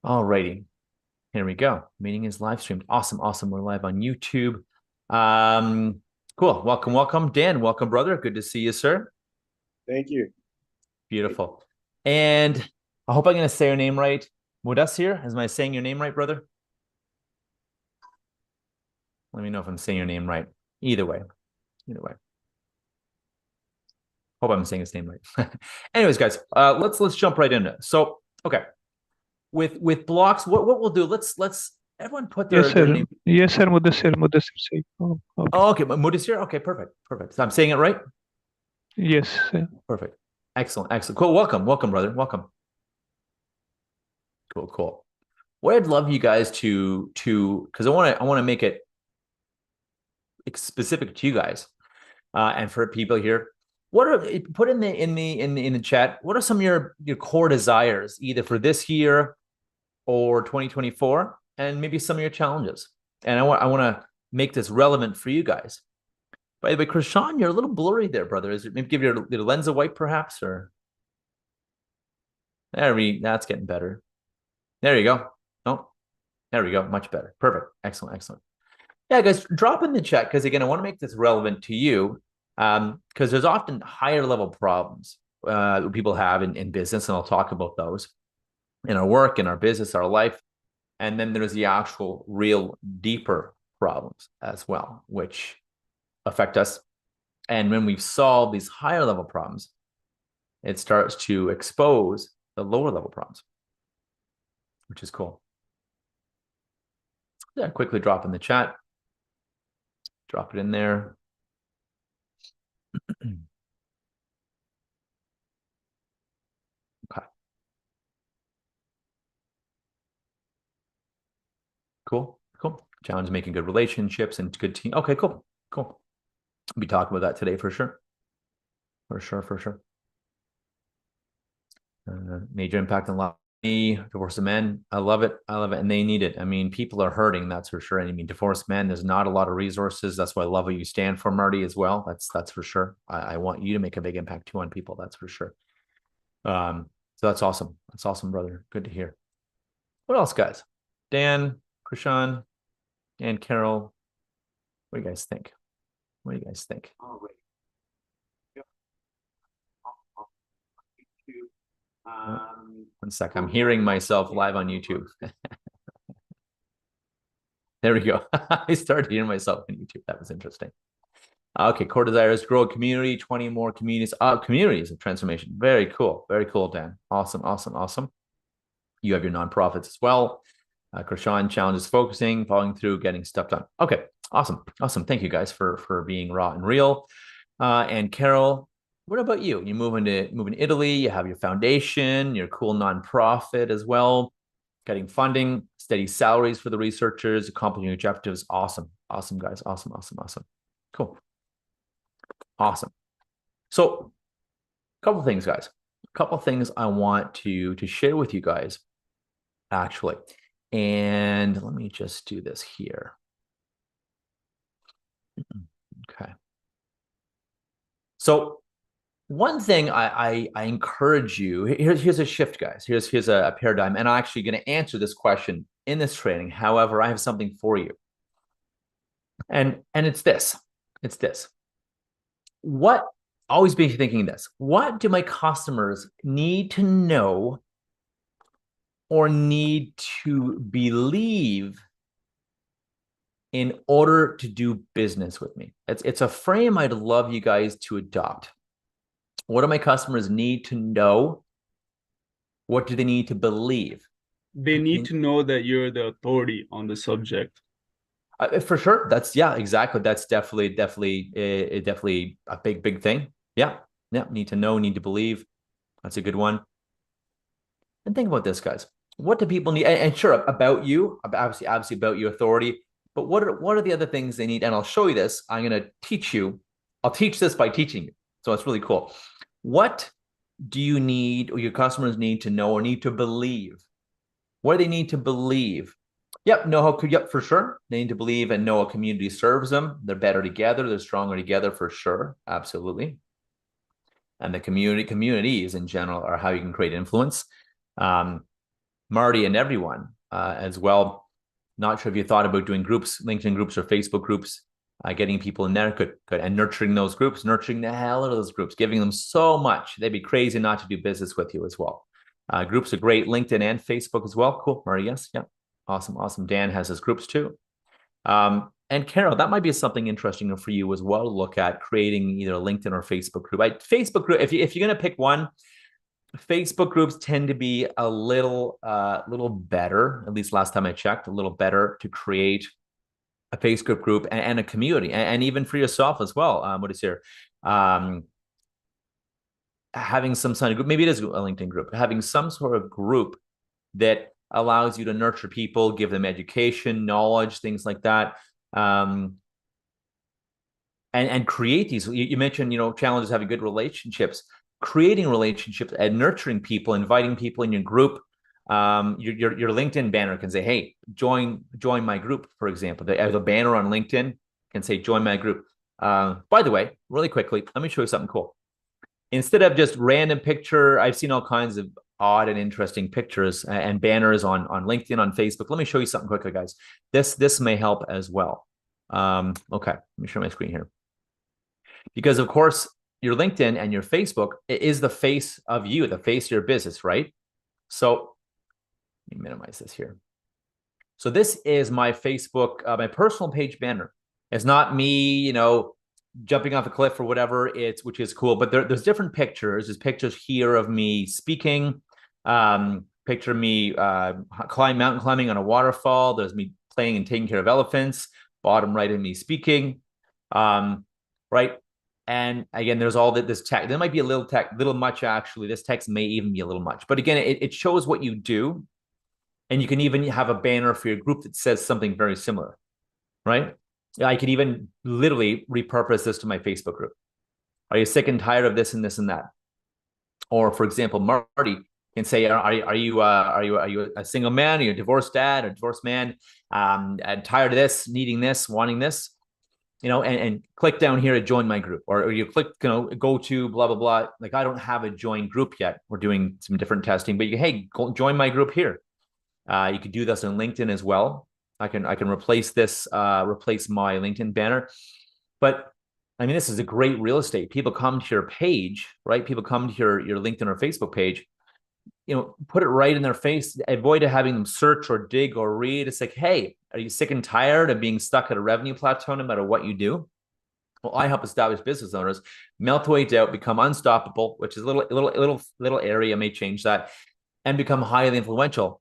Alrighty, here we go. Meeting is live streamed. Awesome, awesome. We're live on YouTube. Um, cool. Welcome, welcome, Dan. Welcome, brother. Good to see you, sir. Thank you. Beautiful. And I hope I'm going to say your name right. Mudassir, am I saying your name right, brother? Let me know if I'm saying your name right. Either way, either way. Hope I'm saying his name right. Anyways, guys, let's jump right into it. So, okay, with blocks, what we'll do? Let's everyone put Yes, their sir. name. Yes, sir. Mudassir Said. Oh, okay. Oh, okay, Mudassir. Okay, perfect, perfect. So I'm saying it right. Yes, sir. Perfect. Excellent. Excellent. Cool. Welcome. Welcome, brother. Welcome. Cool. Cool. What I'd love you guys to because I want to make it specific to you guys and for people here. What are put in the chat? What are some of your core desires either for this year or 2024, and maybe some of your challenges? And I want to make this relevant for you guys. By the way, Krishan, you're a little blurry there, brother. Is it maybe give your lens a wipe, perhaps, or that's getting better. There you go. Oh, there we go. Much better. Perfect. Excellent. Excellent. Yeah, guys, drop in the chat because again, I want to make this relevant to you because there's often higher level problems people have in business, and I'll talk about those in our work, in our business, our life, and then there's the actual real deeper problems as well, which affect us. And when we've solved these higher level problems, it starts to expose the lower level problems, which is cool. Yeah, quickly drop in the chat. Drop it in there. Okay. Cool. Cool. Challenge making good relationships and good team. Okay, cool. Cool. We'll be talking about that today for sure. For sure, for sure. Major impact on life. Divorced men. I love it. I love it. And they need it. I mean, people are hurting, that's for sure. And I mean, divorced men, there's not a lot of resources. That's why I love what you stand for, Marty, as well. That's for sure. I want you to make a big impact too on people. That's for sure. So that's awesome. That's awesome, brother. Good to hear. What else, guys? Dan, Krishan, and Carol. What do you guys think? What do you guys think? All right. One sec. I'm hearing myself live on YouTube. There we go. I started hearing myself on YouTube. That was interesting. Okay, core desires, grow a community, 20 more communities. Communities of transformation. Very cool. Very cool, Dan. Awesome, awesome, awesome. You have your nonprofits as well. Krishan challenges focusing, following through, getting stuff done. Okay, awesome, awesome. Thank you guys for being raw and real. And Carol, what about you? You move into Italy. You have your foundation, your cool nonprofit as well, getting funding, steady salaries for the researchers, accomplishing objectives. Awesome, awesome, guys. Awesome, awesome, awesome. Cool, awesome. So, a couple things, guys. A couple things I want to share with you guys, actually. And let me just do this here. Okay. So one thing I encourage you, here's a shift, guys. Here's a paradigm. And I'm actually going to answer this question in this training. However, I have something for you. And it's this. It's this. What always be thinking this. What do my customers need to know or need to believe in order to do business with me? It's a frame I'd love you guys to adopt. What do my customers need to know? What do they need to believe? They need to know that you're the authority on the subject. For sure. Yeah, exactly. That's definitely a big thing. Yeah. Yeah. Need to know, need to believe. That's a good one. And think about this, guys. What do people need? And sure, about you, obviously about your authority. But what are the other things they need? And I'll show you this. I'm going to teach you. I'll teach this by teaching you. So it's really cool. What do you need, or your customers need to know or need to believe? What do they need to believe? Yep, yep, for sure. They need to believe and know a community serves them. They're better together. They're stronger together, for sure. Absolutely. And the communities in general are how you can create influence. Marty and everyone as well. Not sure if you thought about doing groups, LinkedIn groups or Facebook groups, getting people in there, good, and nurturing those groups, nurturing the hell out of those groups, giving them so much. They'd be crazy not to do business with you as well. Groups are great, LinkedIn and Facebook as well. Cool, Marty, yes, yeah, awesome. Dan has his groups too. And Carol, that might be something interesting for you as well to look at, creating either a LinkedIn or Facebook group. Facebook group, if you're going to pick one, Facebook groups tend to be a little better, at least last time I checked, a little better to create a Facebook group and a community, and even for yourself as well. What is here? Having some sort of group, maybe it is a LinkedIn group, having some sort of group that allows you to nurture people, give them education, knowledge, things like that. And create these. You mentioned, challenges having good relationships, creating relationships and nurturing people, inviting people in your group. Your LinkedIn banner can say, hey, join my group, for example. The banner on LinkedIn can say, join my group. By the way, really quickly, let me show you something cool. Instead of just random picture, I've seen all kinds of odd and interesting pictures and banners on LinkedIn, on Facebook. Let me show you something quickly, guys. This may help as well. Okay, let me share my screen here. Because of course, your LinkedIn and your Facebook is the face of you, the face of your business, right? So let me minimize this here. So this is my Facebook, my personal page banner. It's not me, jumping off a cliff or whatever, which is cool, but there's different pictures. There's pictures here of me speaking, picture of me mountain climbing on a waterfall. There's me playing and taking care of elephants. Bottom right of me speaking, right? And again, there's all this text. There might be a little much actually. This text may even be a little much, but again, it shows what you do, and you can even have a banner for your group that says something very similar, right? I could even literally repurpose this to my Facebook group. Are you sick and tired of this and this and that? Or for example, Marty can say, are you a single man? Are you a divorced dad or divorced man? Tired of this, needing this, wanting this, and click down here to join my group, or you click, go to blah, blah, blah. Like, I don't have a join group yet. We're doing some different testing, but hey, join my group here. You could do this on LinkedIn as well. I can replace this, replace my LinkedIn banner. But I mean, this is a great real estate. People come to your page, right? People come to your LinkedIn or Facebook page, put it right in their face. Avoid having them search or dig or read. It's like, hey, are you sick and tired of being stuck at a revenue plateau no matter what you do? Well, I help established business owners melt away doubt, become unstoppable, which is a little area, may change that, and become highly influential.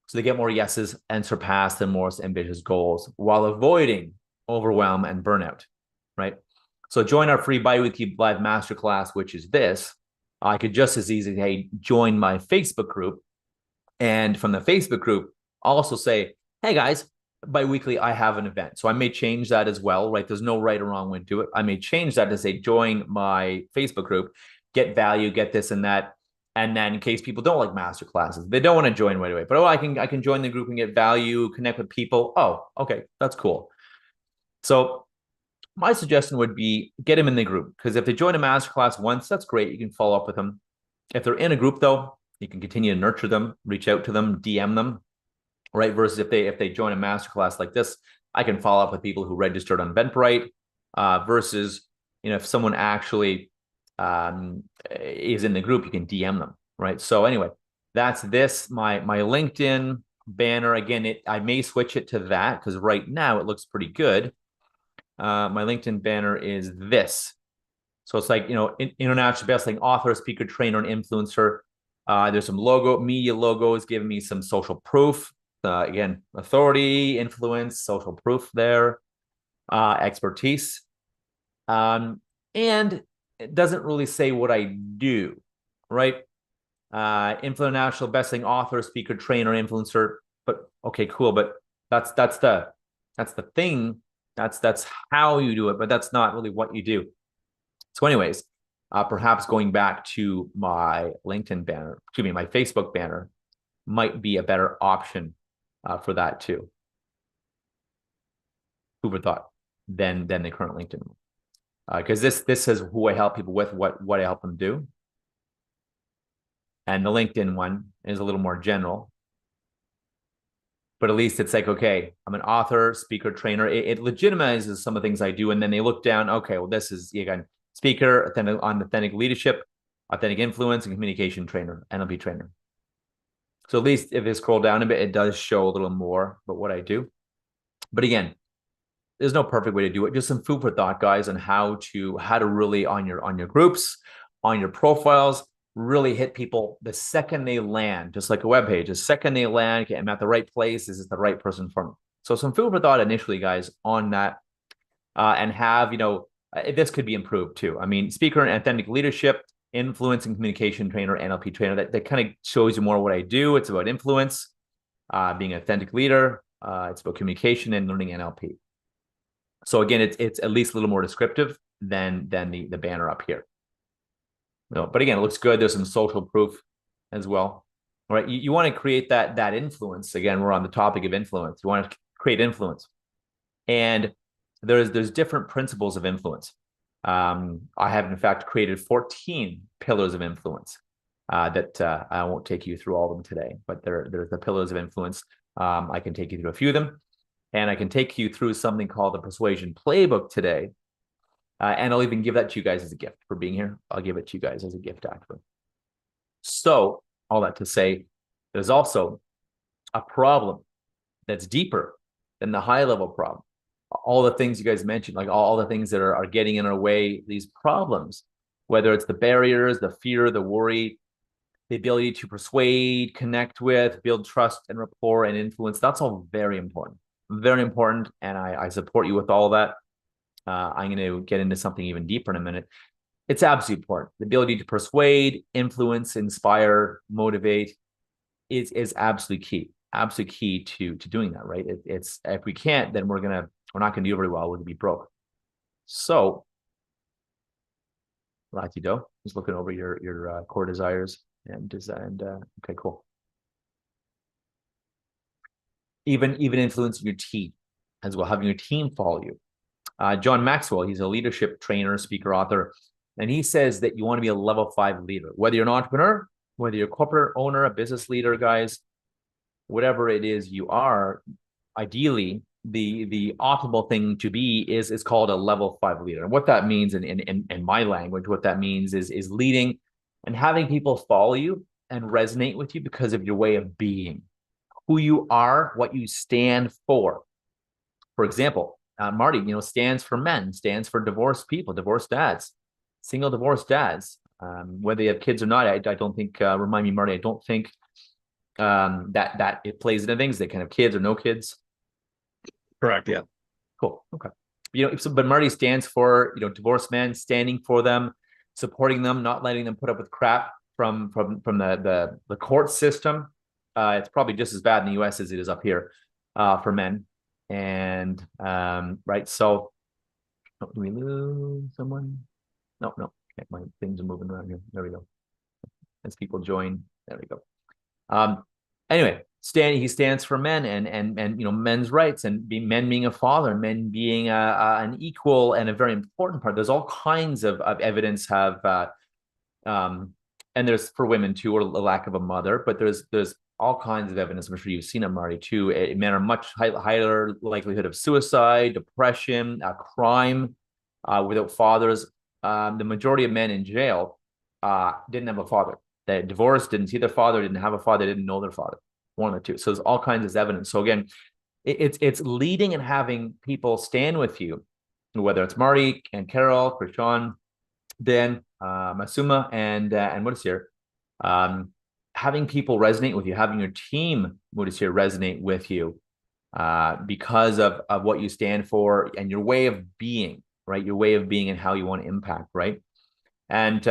So they get more yeses and surpass their most ambitious goals while avoiding overwhelm and burnout, right? So join our free bi-weekly live masterclass, which is this. I could just as easily, hey, join my Facebook group. And from the Facebook group, also say, hey guys, bi-weekly, I have an event. So I may change that as well, right? There's no right or wrong way to do it. I may change that to say, join my Facebook group, get value, get this and that. And then in case people don't like master classes, they don't want to join right away, but I can join the group and get value, connect with people. Oh, okay, that's cool. So my suggestion would be get them in the group, because if they join a master class once, that's great. You can follow up with them. If they're in a group though, you can continue to nurture them, reach out to them, DM them, right? Versus if they join a master class like this, I can follow up with people who registered on Eventbrite, versus, if someone actually is in the group, you can DM them, right? So anyway, that's this, my LinkedIn banner. Again, I may switch it to that because right now it looks pretty good. My LinkedIn banner is this. So it's like, international best-selling author, speaker, trainer, and influencer. There's some media logos giving me some social proof. Again, authority, influence, social proof there, expertise. And it doesn't really say what I do, right? International best-selling author, speaker, trainer, influencer. But okay, cool. But that's the thing. That's how you do it, but that's not really what you do. So anyways, perhaps going back to my LinkedIn banner, my Facebook banner might be a better option for that too. Who would have thought than the current LinkedIn? Because this is who I help people with, what I help them do. And the LinkedIn one is a little more general. but at least it's like, okay, I'm an author, speaker, trainer. It legitimizes some of the things I do. And then they look down, okay, well, this is, again, speaker, authentic leadership, authentic influence, and communication trainer, NLP trainer. So at least if they scroll down a bit, it does show a little more about what I do. But again, there's no perfect way to do it. Just some food for thought, guys, on how to really on your groups, on your profiles, really hit people the second they land, just like a web page. The second they land, okay, I'm at the right place. Is this the right person for me? So some food for thought initially, guys, on that, and have, this could be improved too. I mean, speaker and authentic leadership, influence and communication trainer, NLP trainer. That kind of shows you more what I do. It's about influence, being an authentic leader. It's about communication and learning NLP. So again, it's at least a little more descriptive than the banner up here. But again, it looks good. There's some social proof as well. All right, you want to create that influence. Again, we're on the topic of influence. You want to create influence, and there's different principles of influence. I have in fact created 14 pillars of influence that I won't take you through all of them today, but there's the pillars of influence. I can take you through a few of them, and I can take you through something called the Persuasion Playbook today. And I'll even give that to you guys as a gift for being here. I'll give it to you guys as a gift, actually. So all that to say, there's also a problem that's deeper than the high level problem. All the things you guys mentioned, like all the things that are getting in our way, these problems, whether it's the barriers, the fear, the worry, the ability to persuade, connect with, build trust and rapport and influence, that's all very important. Very important. And I support you with all of that. I'm going to get into something even deeper in a minute. It's absolutely important. The ability to persuade, influence, inspire, motivate is absolutely key. Absolutely key to doing that, right? It's if we can't, then we're not gonna do very well. We're gonna be broke. So, Latido, just looking over your core desires and design. Okay, cool. Even influencing your team as well, having your team follow you. John Maxwell, he's a leadership trainer, speaker, author, and he says that you want to be a level 5 leader, whether you're an entrepreneur, whether you're a corporate owner, a business leader, guys, whatever it is you are, ideally, the optimal thing to be is called a level 5 leader. And what that means in my language, what that means is leading and having people follow you and resonate with you because of your way of being, who you are, what you stand for. For example, Marty, stands for men, stands for divorced people, divorced dads, single divorced dads, whether they have kids or not. I don't think, remind me, Marty, I don't think that it plays into things. They can have kids or no kids. Correct. Yeah. Cool. Okay. But Marty stands for, divorced men, standing for them, supporting them, not letting them put up with crap from the court system. It's probably just as bad in the US as it is up here for men. And right. So do we lose someone? No. Okay, my things are moving around here. There we go. As people join. There we go. Anyway, he stands for men and men's rights and men being a father, men being an equal and a very important part. There's all kinds of evidence and there's for women too, or the lack of a mother, but there's all kinds of evidence. I'm sure you've seen it, Marty, too. Men are much higher likelihood of suicide, depression, crime without fathers. The majority of men in jail didn't have a father. They divorced, didn't see their father, didn't have a father, didn't know their father. One or two. So there's all kinds of evidence. So again, it's leading and having people stand with you, whether it's Marty and Carol, Krishan, Dan, Masuma, and what is here? Having people resonate with you, having your team, what is here, resonate with you because of what you stand for and your way of being, right? Your way of being and how you want to impact, right? And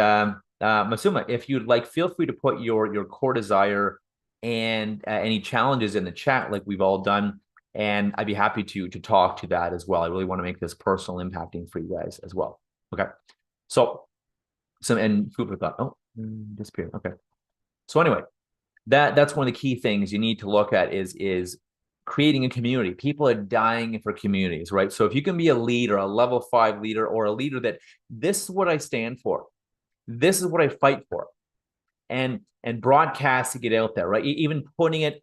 Masuma, if you'd like, feel free to put your core desire and any challenges in the chat like we've all done. And I'd be happy to talk to that as well. I really want to make this personal impacting for you guys as well. Okay. So and food for thought. Oh, disappeared. Okay. So anyway, that's one of the key things you need to look at is creating a community. People are dying for communities, right? So if you can be a leader, a level 5 leader, or a leader that this is what I stand for. This is what I fight for. and broadcasting it out there, right? Even putting it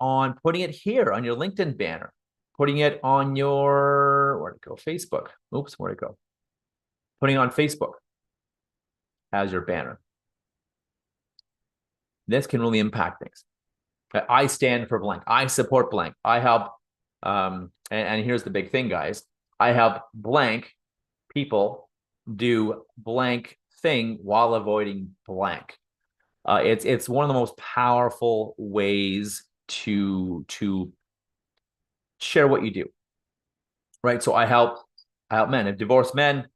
here on your LinkedIn banner, putting it on your, where'd it go? Facebook. Oops, where'd it go? Putting it on Facebook as your banner. This can really impact things. I stand for blank. I support blank. I help, and here's the big thing, guys. I help blank people do blank thing while avoiding blank. It's one of the most powerful ways to share what you do, right? So I help men, divorced men,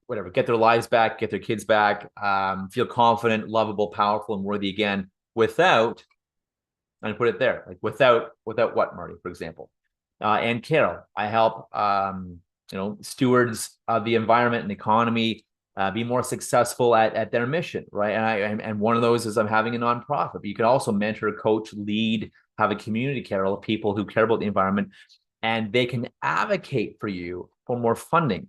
whatever, get their lives back, get their kids back, feel confident, lovable, powerful, and worthy again without, and put it there, like without what, Marty, for example. And Carol, I help stewards of the environment and economy be more successful at their mission, right? And one of those is I'm having a nonprofit, but you can also mentor, coach, lead, have a community, Carol, of people who care about the environment, and they can advocate for you for more funding.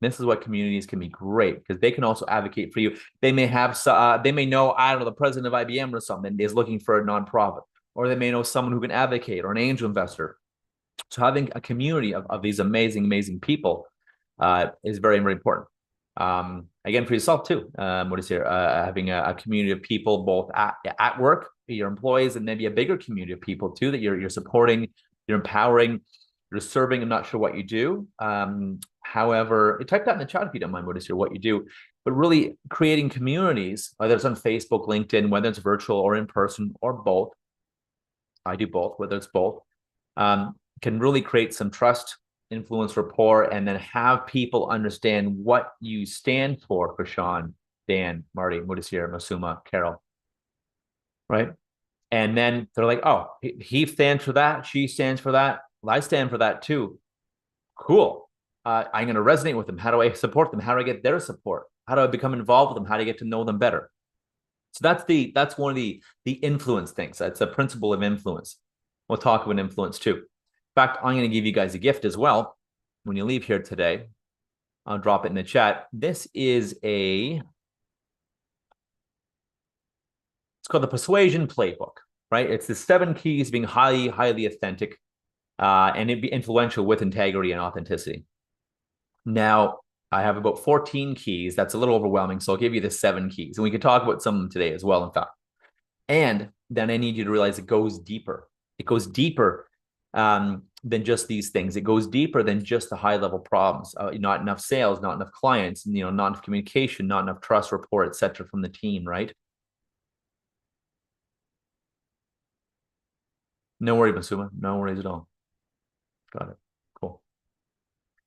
This is what communities can be great, because they can also advocate for you. They may have, they may know, I don't know, the president of IBM or something is looking for a nonprofit, or they may know someone who can advocate, or an angel investor. So having a community of these amazing people is very, very important. Again, for yourself too, what is here, having a community of people both at work, your employees, and maybe a bigger community of people too that you're supporting, you're empowering, you're serving. I'm not sure what you do. However, type that in the chat if you don't mind, what is here, what you do. But really creating communities, whether it's on Facebook, LinkedIn, whether it's virtual or in person or both. I do both, whether it's both, can really create some trust, influence, rapport, and then have people understand what you stand for Sean, Dan, Marty, what is here, Masuma, Carol, right? And then they're like, oh, he stands for that, she stands for that, I stand for that too. Cool. I'm going to resonate with them. How do I support them? How do I get their support? How do I become involved with them? How do I get to know them better? So that's one of the influence things. That's a principle of influence. We'll talk about influence too. In fact, I'm going to give you guys a gift as well when you leave here today. I'll drop it in the chat. This is it's called the Persuasion Playbook, right? It's the 7 keys being highly authentic, and it'd be influential with integrity and authenticity. Now, I have about 14 keys. That's a little overwhelming, so I'll give you the 7 keys. And we can talk about some of them today as well, in fact. And then I need you to realize it goes deeper. It goes deeper than just these things. It goes deeper than just the high-level problems. Not enough sales, not enough clients, not enough communication, not enough trust, rapport, etc. from the team, right? No worries, Masuma. No worries at all. Got it. Cool.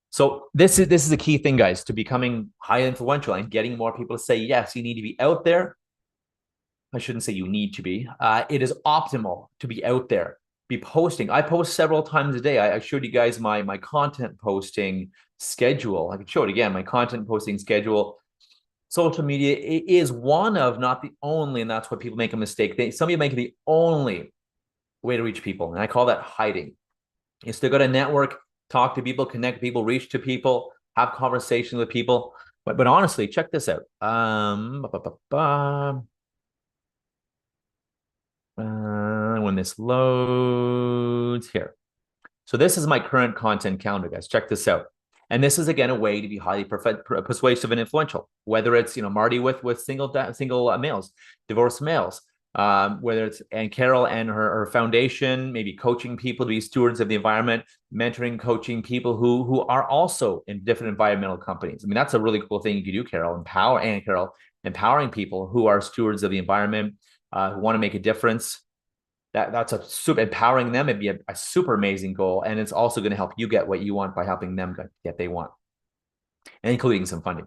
So this is a key thing, guys, to becoming high influential and getting more people to say yes. You need to be out there. I shouldn't say you need to be. It is optimal to be out there, be posting. I post several times a day. I showed you guys my content posting schedule. I can show it again. My content posting schedule. Social media is one of, not the only, and that's why people make a mistake. Some of you make it the only way to reach people, and I call that hiding. You still got to network, talk to people, connect people, reach to people, have conversations with people. But honestly, check this out. When this loads here. So this is my current content calendar, guys. Check this out. And this is, again, a way to be highly persuasive and influential, whether it's, Marty with single males, divorced males, whether it's and Carol and her foundation, maybe coaching people to be stewards of the environment, mentoring, coaching people who are also in different environmental companies. I mean, that's a really cool thing you can do, Carol, empowering people who are stewards of the environment, who want to make a difference. That's a super empowering them. It'd be a super amazing goal. And it's also going to help you get what you want by helping them get what they want, and including some funding.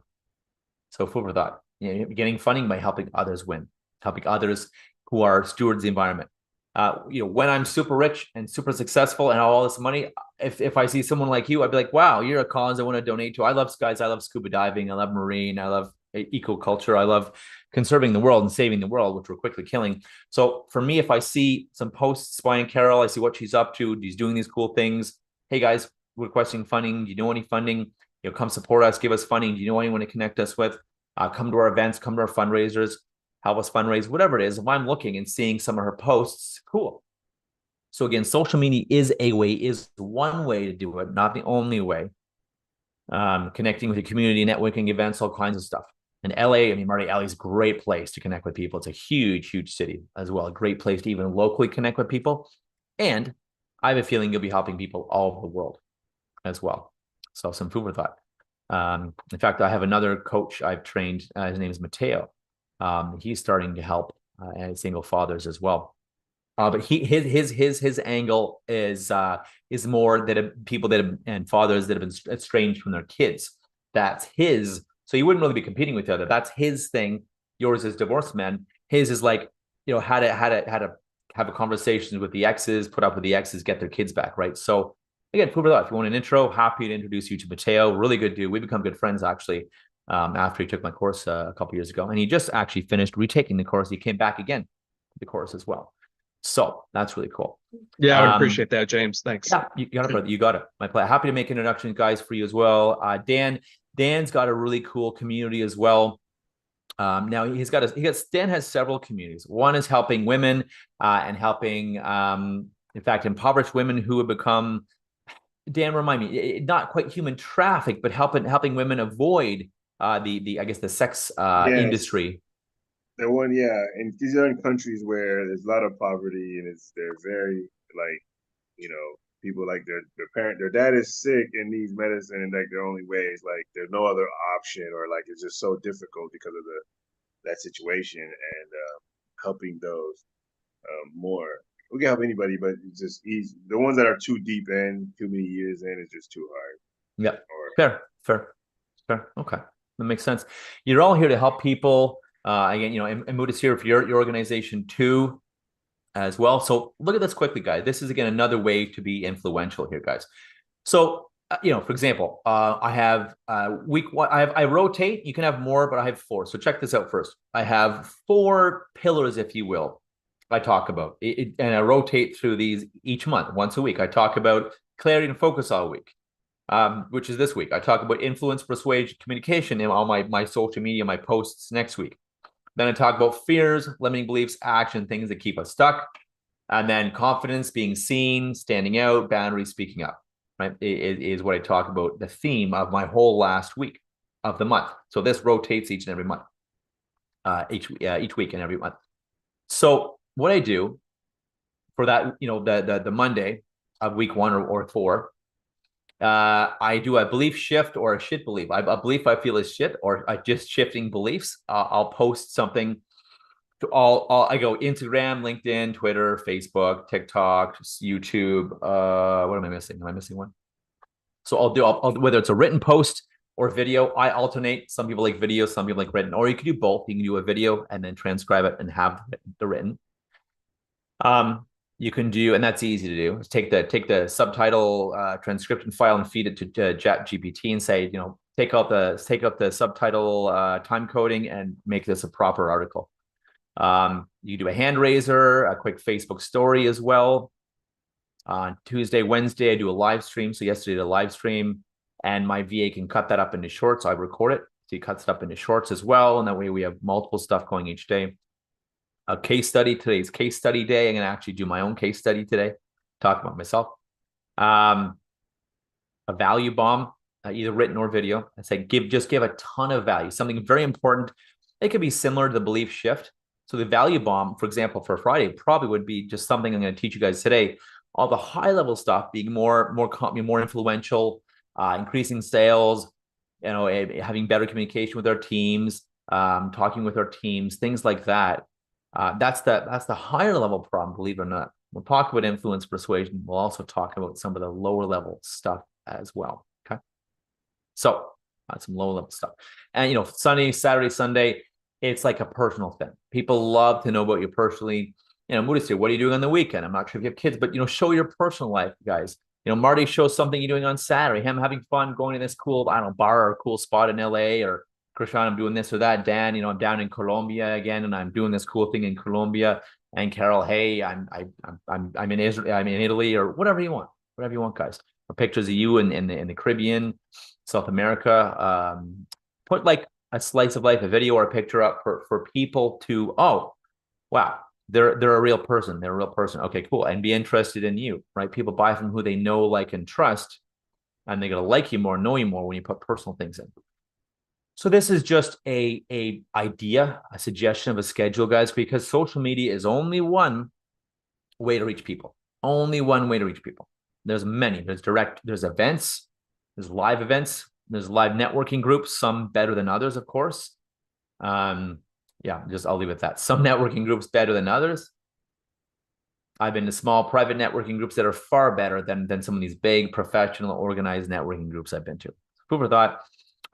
So food for thought, getting funding by helping others win, helping others who are stewards of the environment. When I'm super rich and super successful and have all this money, if I see someone like you, I'd be like, wow, you're a cause I want to donate to. I love skies. I love scuba diving. I love marine. I love eco-culture. I love conserving the world and saving the world, which we're quickly killing. So for me, if I see some posts by Carol, I see what she's up to. She's doing these cool things. Hey guys, requesting funding. Do you know any funding? Come support us, give us funding. Do you know anyone to connect us with? Come to our events, come to our fundraisers. help us fundraise, whatever it is. If I'm looking and seeing some of her posts, cool. So again, social media is one way to do it, not the only way. Connecting with the community, networking events, all kinds of stuff. And LA, I mean, Marty, LA is a great place to connect with people. It's a huge, huge city as well. A great place to even locally connect with people. And I have a feeling you'll be helping people all over the world as well. So some food for thought. In fact, I have another coach I've trained. His name is Mateo. He's starting to help single fathers as well. But his angle is more that people that have, and fathers that have been estranged from their kids. That's his. So you wouldn't really be competing with each other. That's his thing. Yours is divorced men. His is like, how to have a conversation with the exes, put up with the exes, get their kids back, right? So again, food for thought. If you want an intro, happy to introduce you to Mateo. Really good dude. We become good friends actually after he took my course a couple years ago, and he just actually finished retaking the course. He came back again to the course as well. So that's really cool. Yeah, I would appreciate that, James. Thanks. Yeah, you got it, brother. You got it. My pleasure. Happy to make introductions, guys, for you as well. Dan's got a really cool community as well. Now Dan has several communities. One is helping women and helping, in fact, impoverished women who have become, Dan, remind me, not quite human traffic, but helping women avoid the sex industry. The one, and these are in countries where there's a lot of poverty, and they're very people like their dad is sick and needs medicine, and like their only way is like there's no other option, or like it's just so difficult because of that situation, and helping those more. We can help anybody, but it's just easy. The ones that are too deep in, too many years in, it's just too hard. Yeah, fair. Okay, that makes sense. You're all here to help people. Again, and Mood is here for your organization too, as well. So look at this quickly, guys. This is again another way to be influential here, guys. So for example, I have week one. I rotate. You can have more, but I have 4. So check this out first. I have 4 pillars, if you will. I talk about it, and I rotate through these each month, once a week. I talk about clarity and focus all week. Which is this week. I talk about influence, persuasion, communication in all my social media, my posts next week. Then I talk about fears, limiting beliefs, action, things that keep us stuck. And then confidence, being seen, standing out, boundaries, speaking up, right? Is what I talk about, the theme of my whole last week of the month. So this rotates each and every month, each week and every month. So what I do for that, the Monday of week 1 or 4, I do a belief shift or a shit belief. A belief I feel is shit, or just shifting beliefs. I'll post something to I go Instagram, LinkedIn, Twitter, Facebook, TikTok, YouTube. What am I missing? Am I missing one? So I'll whether it's a written post or video. I alternate. Some people like video, some people like written, or you can do both. You can do a video and then transcribe it and have the written. You can do, and that's easy to do, is take the subtitle transcription file and feed it to ChatGPT and say, take out the subtitle time coding and make this a proper article. You do a hand raiser, a quick Facebook story as well. On Tuesday, Wednesday, I do a live stream. So yesterday, I did a live stream, and my VA can cut that up into shorts. I record it, so he cuts it up into shorts as well, and that way we have multiple stuff going each day. A case study. Today's case study day. I'm going to actually do my own case study today, talk about myself. A value bomb, either written or video. I say just give a ton of value, something very important. It could be similar to the belief shift. So the value bomb, for example, for Friday, probably would be just something I'm going to teach you guys today. All the high level stuff being more influential, increasing sales, having better communication with our teams, talking with our teams, things like that. That's the higher level problem, believe it or not. We'll talk about influence, persuasion. We'll also talk about some of the lower level stuff as well. Okay. So some low level stuff. And, Sunday, Saturday, Sunday, it's like a personal thing. People love to know about you personally. Moody said, what are you doing on the weekend? I'm not sure if you have kids, but, show your personal life, guys. Marty shows something you're doing on Saturday, him having fun, going to this cool, bar or a cool spot in LA, or Krishan, I'm doing this or that. Dan, I'm down in Colombia again, and I'm doing this cool thing in Colombia. And Carol, hey, I'm in Israel, I'm in Italy, or whatever you want, guys. Or pictures of you in the Caribbean, South America. Put like a slice of life, a video or a picture up for people to, oh, wow, they're a real person. They're a real person. Okay, cool. And be interested in you, right? People buy from who they know, like, and trust, and they're going to like you more, know you more when you put personal things in. So this is just a idea, a suggestion of a schedule, guys, because social media is only one way to reach people. Only one way to reach people. There's many. There's direct, there's events, there's live events, there's live networking groups, some better than others, of course. Yeah, just I'll leave it at that. Some networking groups better than others. I've been to small private networking groups that are far better than some of these big professional organized networking groups I've been to. Food for thought.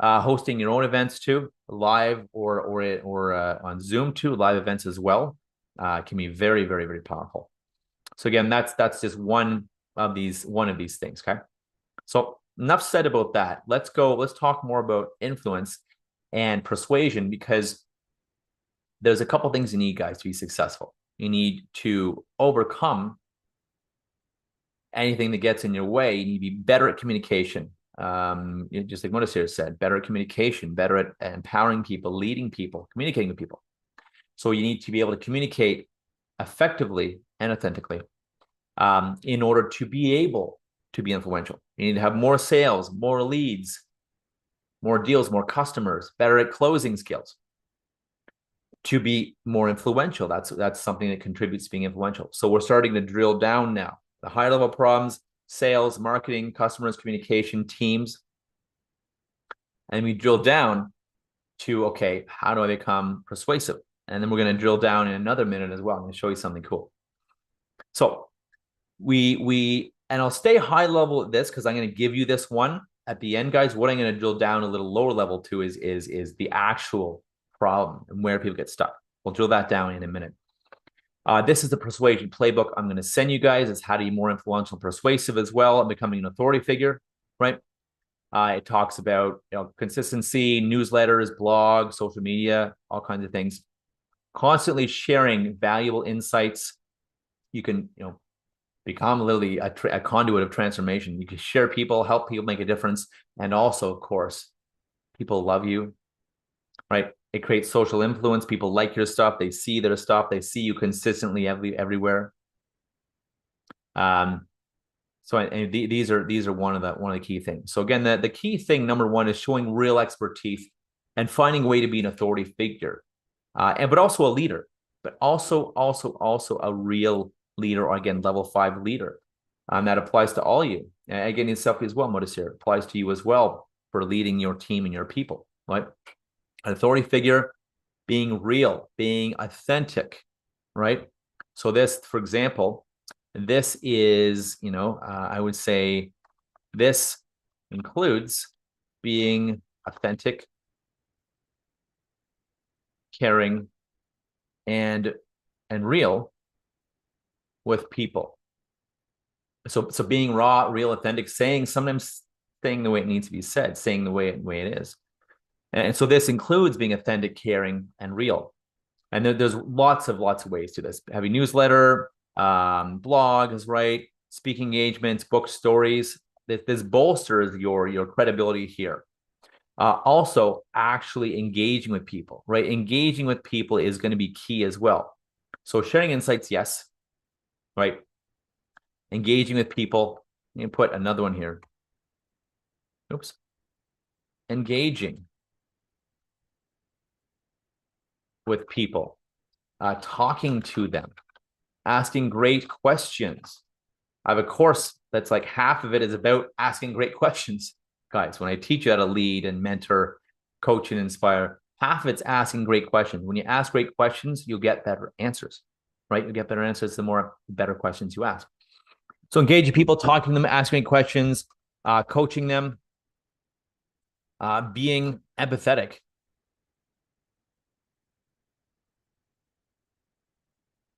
Hosting your own events too, live or on Zoom too, live events as well, can be very, very, very powerful. So again, that's just one of these things. Okay. So enough said about that. Let's talk more about influence and persuasion, because there's a couple things you need, guys, to be successful. You need to overcome anything that gets in your way. You need to be better at communication. Just like Mudasir said, better at communication, better at empowering people, leading people, communicating with people. So you need to be able to communicate effectively and authentically in order to be able to be influential. You need to have more sales, more leads, more deals, more customers, better at closing skills to be more influential. That's something that contributes to being influential. So we're starting to drill down now. The high level problems: sales, marketing, customers, communication, teams. And we drill down to, okay, how do I become persuasive? And then we're going to drill down in another minute as well. I'm going to show you something cool. So and I'll stay high level at this because I'm going to give you this one at the end, guys. What I'm going to drill down a little lower level to is the actual problem and where people get stuck. We'll drill that down in a minute. This is the persuasion playbook I'm going to send you guys. It's how to be more influential and persuasive as well and becoming an authority figure, right? It talks about consistency, newsletters, blogs, social media, all kinds of things. Constantly sharing valuable insights. You can become literally a conduit of transformation. You can share people, help people make a difference, and also, of course, people love you, right? It creates social influence. People like your stuff. They see their stuff. They see you consistently everywhere. So these are one of the key things. So again, the key thing, number one, is showing real expertise and finding a way to be an authority figure, but also a leader, but also a real leader, or again, level 5 leader. That applies to all you. Again, yourself as well, Mudasir, applies to you as well for leading your team and your people, right? An authority figure, being real, being authentic, right? So this, for example, this is, I would say this includes being authentic, caring, and real with people. So being raw, real, authentic, sometimes saying the way it needs to be said, saying the way it is. And so this includes being authentic, caring, and real. And there's lots of ways to this. Having newsletter, blogs, right? Speaking engagements, book stories. This bolsters your credibility here. Also, actually engaging with people, right? Engaging with people is going to be key as well. So sharing insights, yes, right? Engaging with people. Let me put another one here. Oops. Engaging with people, talking to them, asking great questions. I have a course that's like half of it is about asking great questions. Guys, when I teach you how to lead and mentor, coach, and inspire, half of it's asking great questions. When you ask great questions, you'll get better answers, right? You'll get better answers the better questions you ask. So engaging people, talking to them, asking questions, coaching them, being empathetic.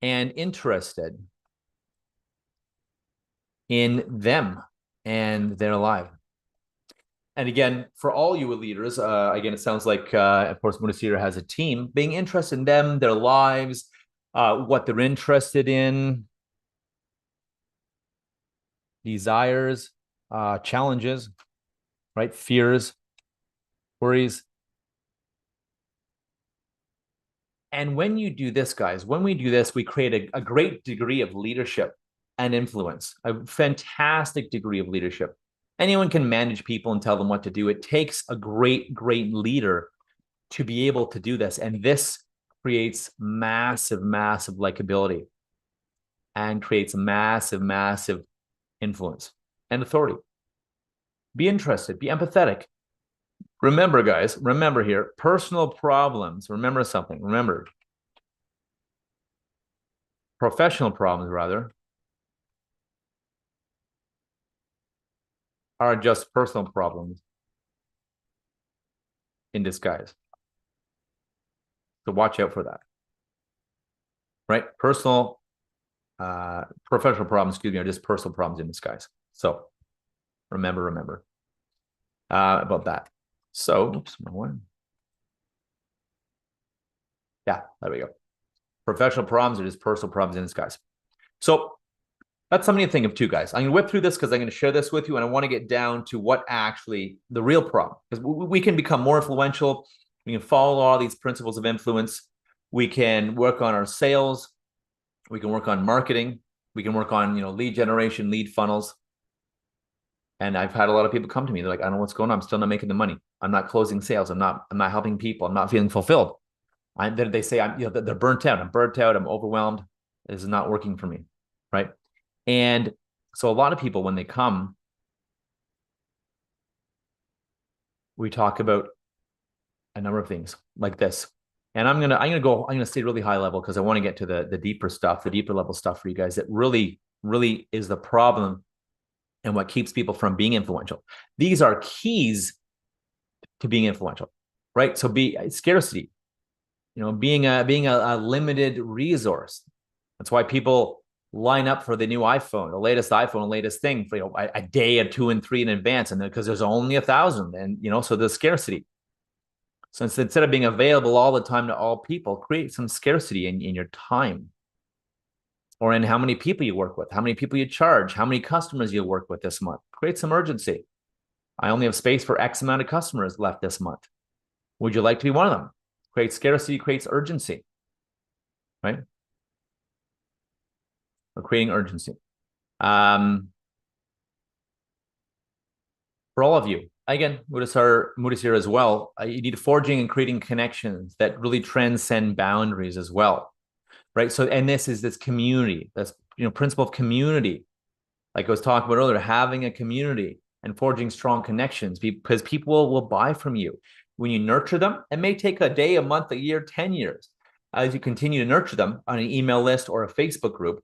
And interested in them and their life. And again, for all you leaders, again, it sounds like, of course, Mudasir has a team. Being interested in them, their lives, what they're interested in, desires, challenges, right? Fears, worries. And when you do this, guys, when we do this, we create a great degree of leadership and influence, a fantastic degree of leadership. Anyone can manage people and tell them what to do. It takes a great, great leader to be able to do this. And this creates massive, massive likability and creates massive, massive influence and authority. Be interested, be empathetic. Remember, guys, remember here, personal problems. Remember something. Remember, professional problems, rather, are just personal problems in disguise. So watch out for that. Right? Professional problems, excuse me, are just personal problems in disguise. So remember about that. So, oops, wrong one. Yeah, there we go. Professional problems are just personal problems in disguise. So that's something to think of too, guys. I'm going to whip through this because I'm going to share this with you, and I want to get down to what actually the real problem, because we can become more influential. We can follow all these principles of influence. We can work on our sales. We can work on marketing. We can work on, lead generation, lead funnels. And I've had a lot of people come to me. They're like, I don't know what's going on. I'm still not making the money. I'm not closing sales. I'm not helping people. I'm not feeling fulfilled. They say they're burnt out. I'm burnt out. I'm overwhelmed. This is not working for me, right? And so a lot of people, when they come, we talk about a number of things like this. And I'm gonna stay really high level because I want to get to the deeper stuff, the deeper level stuff for you guys that really, really is the problem and what keeps people from being influential. These are keys to being influential, right? So scarcity, being a limited resource. That's why people line up for the new iPhone, the latest thing for a day or 2 and 3 in advance, and because there's only 1,000, and so the scarcity. So instead of being available all the time to all people, create some scarcity in your time, or in how many people you work with, how many people you charge, how many customers you work with this month. Create some urgency. I only have space for X amount of customers left this month. Would you like to be one of them? Create scarcity, creates urgency, right? We're creating urgency. For all of you, again, Moody's here as well. You need forging and creating connections that really transcend boundaries as well, right? So, and this community. That's principle of community. Like I was talking about earlier, having a community and forging strong connections, because people will buy from you when you nurture them. It may take a day, a month, a year, 10 years, as you continue to nurture them on an email list or a Facebook group.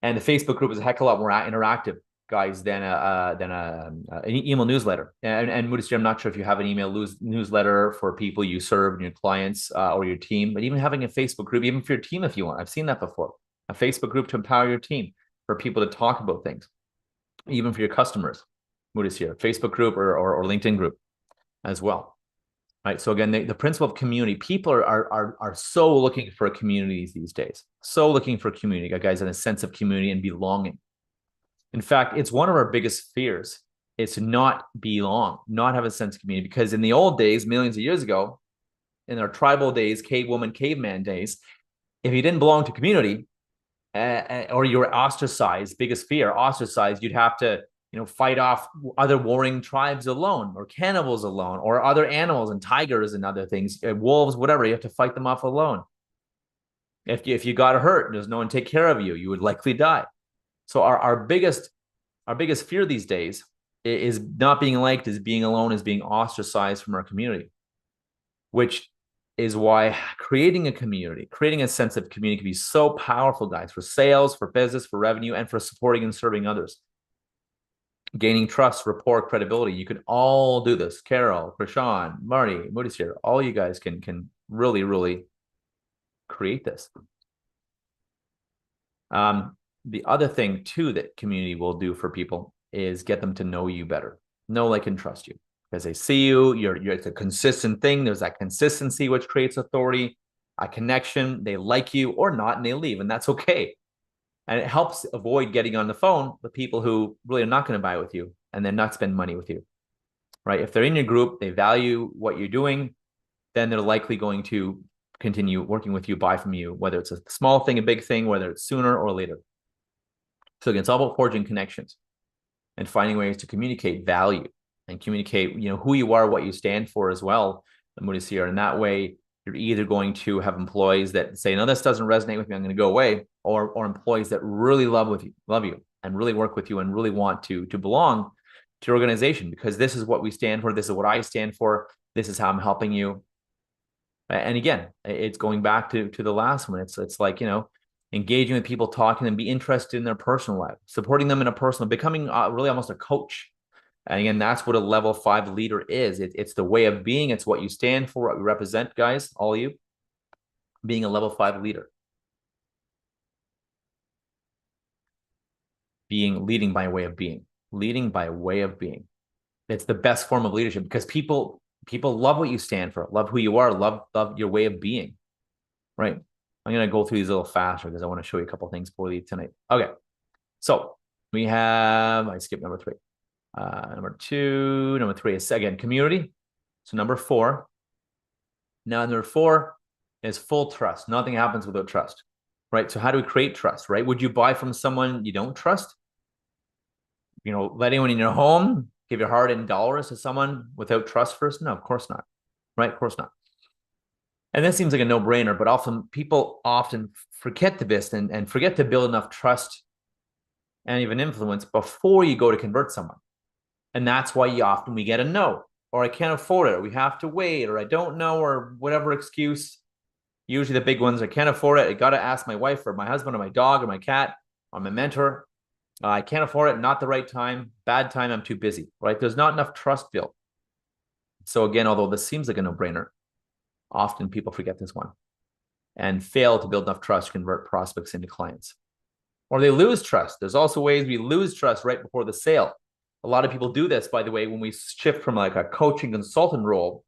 And the Facebook group is a heck of a lot more interactive, guys, than an email newsletter. And Moody's, I'm not sure if you have an email newsletter for people you serve and your clients or your team, but even having a Facebook group, even for your team if you want. I've seen that before. A Facebook group to empower your team, for people to talk about things, even for your customers. Moody's here, Facebook group or LinkedIn group as well. Right. So again, the principle of community, people are so looking for communities these days. So looking for community, guys, and a sense of community and belonging. In fact, it's one of our biggest fears. It's to not belong, not have a sense of community. Because in the old days, millions of years ago, in our tribal days, caveman days, if you didn't belong to community, or you were ostracized, biggest fear, ostracized, you'd have to fight off other warring tribes alone, or cannibals alone, or other animals and tigers and other things, wolves, whatever. You have to fight them off alone. If you got hurt and there's no one to take care of you, you would likely die. So our biggest fear these days is not being liked, is being alone, is being ostracized from our community, which is why creating a community, creating a sense of community can be so powerful, guys, for sales, for business, for revenue, and for supporting and serving others. Gaining trust, rapport, credibility. You can all do this. Carol, Krishan, Marty, Moody's here. All you guys can really, really create this. The other thing too that community will do for people is get them to know you better. Know, like, and trust you. Because they see you, it's a consistent thing. There's that consistency which creates authority, a connection. They like you or not, and they leave, and that's okay. And it helps avoid getting on the phone with people who really are not going to buy with you and then not spend money with you, right? If they're in your group, they value what you're doing, then they're likely going to continue working with you, buy from you, whether it's a small thing, a big thing, whether it's sooner or later. So again, it's all about forging connections and finding ways to communicate value and communicate, who you are, what you stand for as well, the Moody Seer. And that way, you're either going to have employees that say, no, this doesn't resonate with me, I'm going to go away, or employees that really love you and really work with you and really want to belong to your organization, because this is what we stand for. This is what I stand for. This is how I'm helping you. And again, it's going back to the last one. It's like, engaging with people, talking to them, be interested in their personal life, supporting them in a personal, becoming really almost a coach. And again, that's what a level 5 leader is. It's the way of being. It's what you stand for, what you represent, guys, all of you, being a level 5 leader. Leading by way of being. Leading by way of being. It's the best form of leadership, because people love what you stand for, love who you are, love your way of being, right? I'm going to go through these a little faster because I want to show you a couple of things for you tonight. Okay. So we have, I skipped number 3. Number 2, number 3 is, again, community. So number 4. Now, number 4 is full trust. Nothing happens without trust, right? So how do we create trust, right? Would you buy from someone you don't trust? Let anyone in your home give your heart in dollars to someone without trust first? No, of course not, right? Of course not. And this seems like a no-brainer, but people often forget this and forget to build enough trust and even influence before you go to convert someone. And that's why we get a no, or I can't afford it, or we have to wait, or I don't know, or whatever excuse. Usually the big ones, I can't afford it, I got to ask my wife or my husband or my dog or my cat or my mentor. I can't afford it, not the right time, bad time, I'm too busy, right? There's not enough trust built. So again, although this seems like a no-brainer, often people forget this one and fail to build enough trust to convert prospects into clients. Or they lose trust. There's also ways we lose trust right before the sale. A lot of people do this, by the way, when we shift from like a coaching consultant role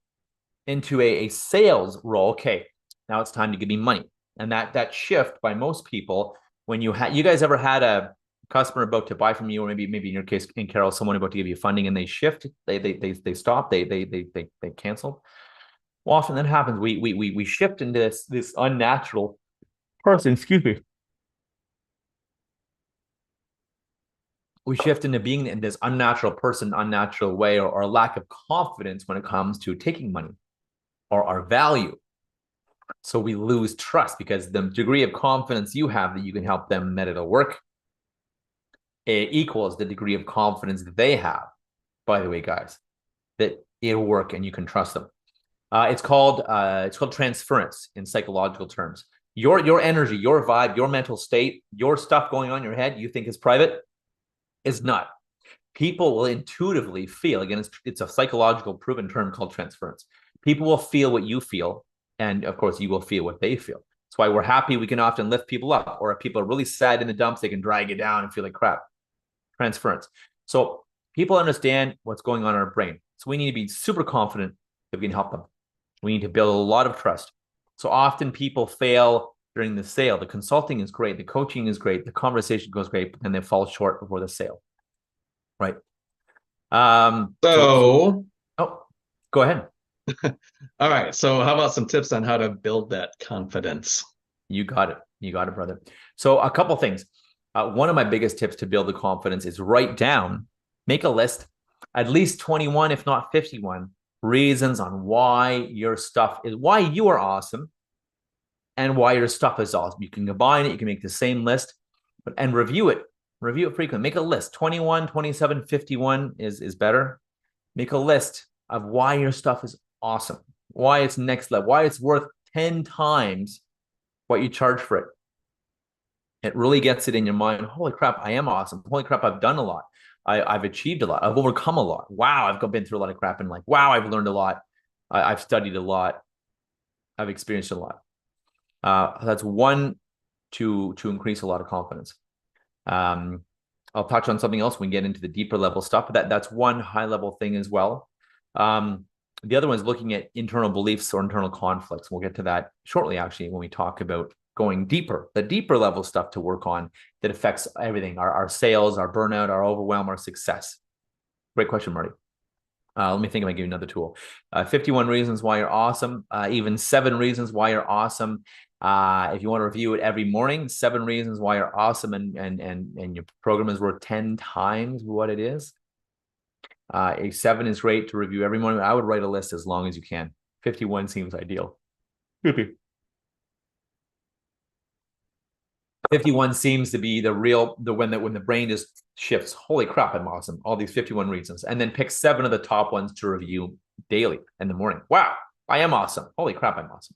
into a sales role. Okay, now it's time to give me money. And that shift by most people, when you guys ever had a customer about to buy from you, or maybe in your case, in Carol, someone about to give you funding and they shift, they stop, they cancel. Well, often that happens. We shift into this unnatural person, excuse me. We shift into being in this unnatural person, unnatural way, or lack of confidence when it comes to taking money or our value. So we lose trust, because the degree of confidence you have that you can help them, that it'll work, it equals the degree of confidence that they have, by the way, guys, that it'll work and you can trust them. It's called transference in psychological terms. Your energy, your vibe, your mental state, your stuff going on in your head you think is private is not. People will intuitively feel, again, it's a psychological proven term called transference. People will feel what you feel, and of course you will feel what they feel. That's why we're happy, we can often lift people up, or if people are really sad in the dumps, they can drag you down and feel like crap. Transference. So people understand what's going on in our brain. So we need to be super confident that we can help them. We need to build a lot of trust. So often people fail during the sale. The consulting is great, the coaching is great, the conversation goes great, but then they fall short before the sale, right? So go ahead. All right. So how about some tips on how to build that confidence? You got it, brother. So a couple things. One of my biggest tips to build the confidence is make a list, at least 21, if not 51, reasons on why you are awesome and why your stuff is awesome. You can combine it, you can make the same list, and review it frequently. Make a list. 21, 27, 51 is better. Make a list of why your stuff is awesome, why it's next level, why it's worth 10 times what you charge for it. It really gets it in your mind. Holy crap, I am awesome. Holy crap, I've done a lot. I've achieved a lot. I've overcome a lot. Wow, I've been through a lot of crap, and like, wow, I've learned a lot. I've studied a lot. I've experienced a lot. That's one to increase a lot of confidence. I'll touch on something else when we get into the deeper level stuff, but that's one high level thing as well. The other one is looking at internal beliefs or internal conflicts. We'll get to that shortly, actually, when we talk about going deeper, the deeper level stuff to work on that affects everything, our sales, our burnout, our overwhelm, our success. Great question, Marty. Let me think if I give you another tool. 51 reasons why you're awesome. Even 7 reasons why you're awesome. If you want to review it every morning, 7 reasons why you're awesome, and your program is worth 10 times what it is. A 7 is great to review every morning. I would write a list as long as you can. 51 seems ideal. 51 seems to be when the brain just shifts. Holy crap, I'm awesome. All these 51 reasons. And then pick 7 of the top ones to review daily in the morning. Wow, I am awesome. Holy crap, I'm awesome.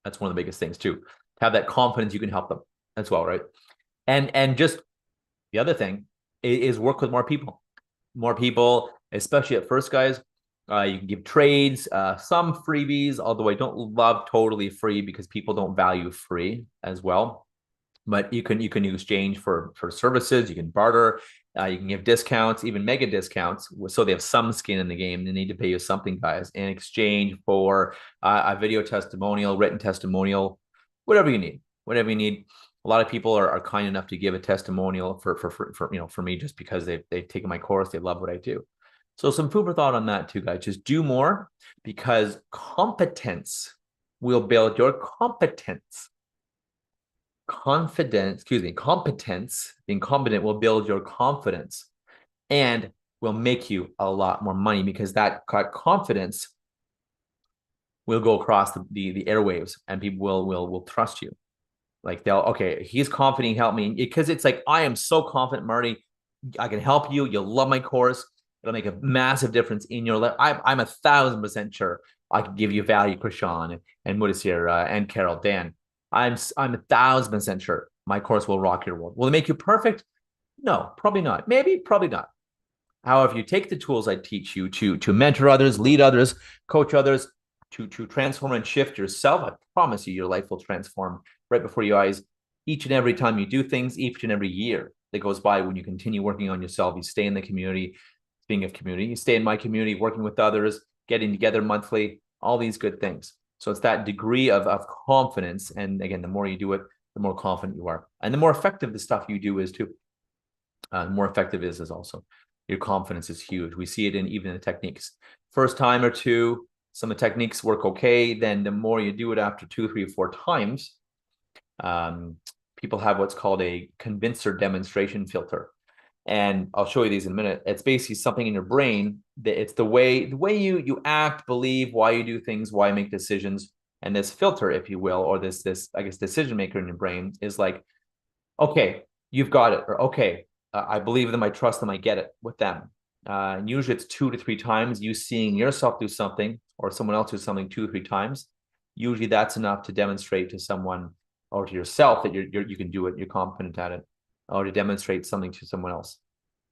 That's one of the biggest things too. To have that confidence you can help them as well, right? And just the other thing is work with more people. More people, especially at first, guys. You can give trades, some freebies, although I don't love totally free because people don't value free as well. But you can exchange for services, you can barter, you can give discounts, even mega discounts, so they have some skin in the game. They need to pay you something, guys, in exchange for a video testimonial, written testimonial, whatever you need. A lot of people are kind enough to give a testimonial for me, just because they've taken my course, they love what I do. So some food for thought on that too, guys. Just do more, because competence will build your competence. Competence, being competent will build your confidence and will make you a lot more money, because that confidence will go across the airwaves, and people will trust you. Like okay, he's confident, help me, because it's like, I am so confident, Marty, I can help you. You'll love my course. It'll make a massive difference in your life. I'm 1,000% sure I can give you value, Krishan and Mudasir and Carol, Dan. I'm 1,000% sure my course will rock your world. Will it make you perfect? No, probably not. Maybe, probably not. However, you take the tools I teach you to mentor others, lead others, coach others, to transform and shift yourself. I promise you, your life will transform right before your eyes. Each and every time you do things, each and every year that goes by, when you continue working on yourself, you stay in the community. Speaking of community, you stay in my community, working with others, getting together monthly, all these good things. So it's that degree of confidence. And again, the more you do it, the more confident you are. And the more effective the stuff you do is too. The more effective it is also. Your confidence is huge. We see it even in the techniques. First time or two, some of the techniques work okay. Then the more you do it after 2, 3, 4 times, people have what's called a convincer demonstration filter. And I'll show you these in a minute. It's basically something in your brain that it's the way you act, believe, why you do things, why you make decisions. And this filter, if you will, or this I guess decision maker in your brain is like, okay, you've got it, or okay, I believe them, I trust them, I get it with them. And usually it's 2 to 3 times. You seeing yourself do something or someone else do something 2 or 3 times. Usually that's enough to demonstrate to someone or to yourself that you can do it, you're confident at it, or to demonstrate something to someone else.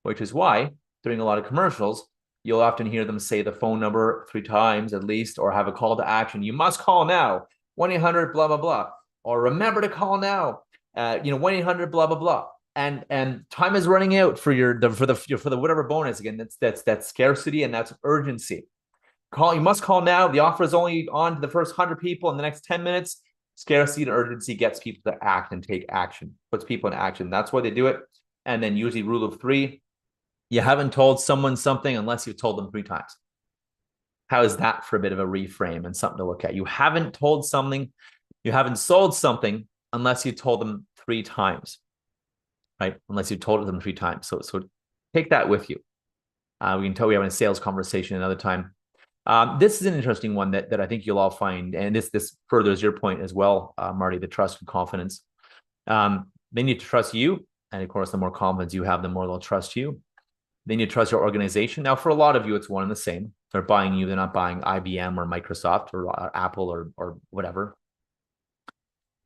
Which is why during a lot of commercials, you'll often hear them say the phone number 3 times at least, or have a call to action. You must call now, 1-800 blah blah blah, or remember to call now, 1-800 blah blah blah. And time is running out for the whatever bonus. Again, that's scarcity, and that's urgency. You must call now. The offer is only on to the first 100 people in the next 10 minutes. Scarcity and urgency gets people to act and take action, puts people in action. That's why they do it. And then usually rule of 3, you haven't told someone something unless you've told them 3 times. How is that for a bit of a reframe and something to look at? You haven't told something, you haven't sold something unless you told them 3 times, right? Unless you told them 3 times. So take that with you. We can tell we're having a sales conversation another time. This is an interesting one that I think you'll all find, and this furthers your point as well, Marty, the trust and confidence. They need to trust you, and of course, the more confidence you have, the more they'll trust you. They need to trust your organization. Now, for a lot of you, it's one and the same. They're buying you, they're not buying IBM or Microsoft or Apple or whatever.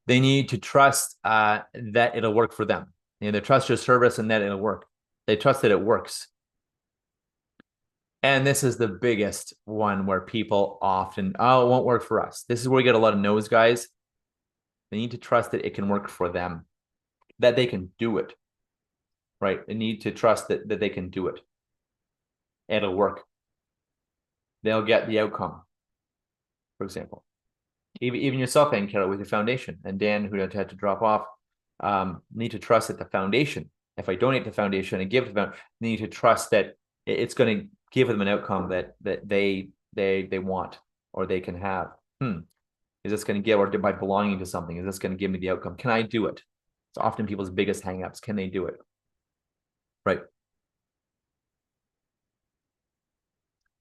They need to trust that it'll work for them. They trust your service and that it'll work. They trust that it works. And this is the biggest one where people often, it won't work for us. This is where we get a lot of no's, guys. They need to trust that it can work for them, that they can do it, right? They need to trust that they can do it. It'll work. They'll get the outcome, for example. Even yourself, and Carol, with your foundation, and Dan, who had to drop off, need to trust that the foundation, if I donate to the foundation and give to them, need to trust that it's going to give them an outcome that they want or they can have. Is this going to give, or by belonging to something, is this going to give me the outcome? Can I do it? It's often people's biggest hangups. Can they do it? Right.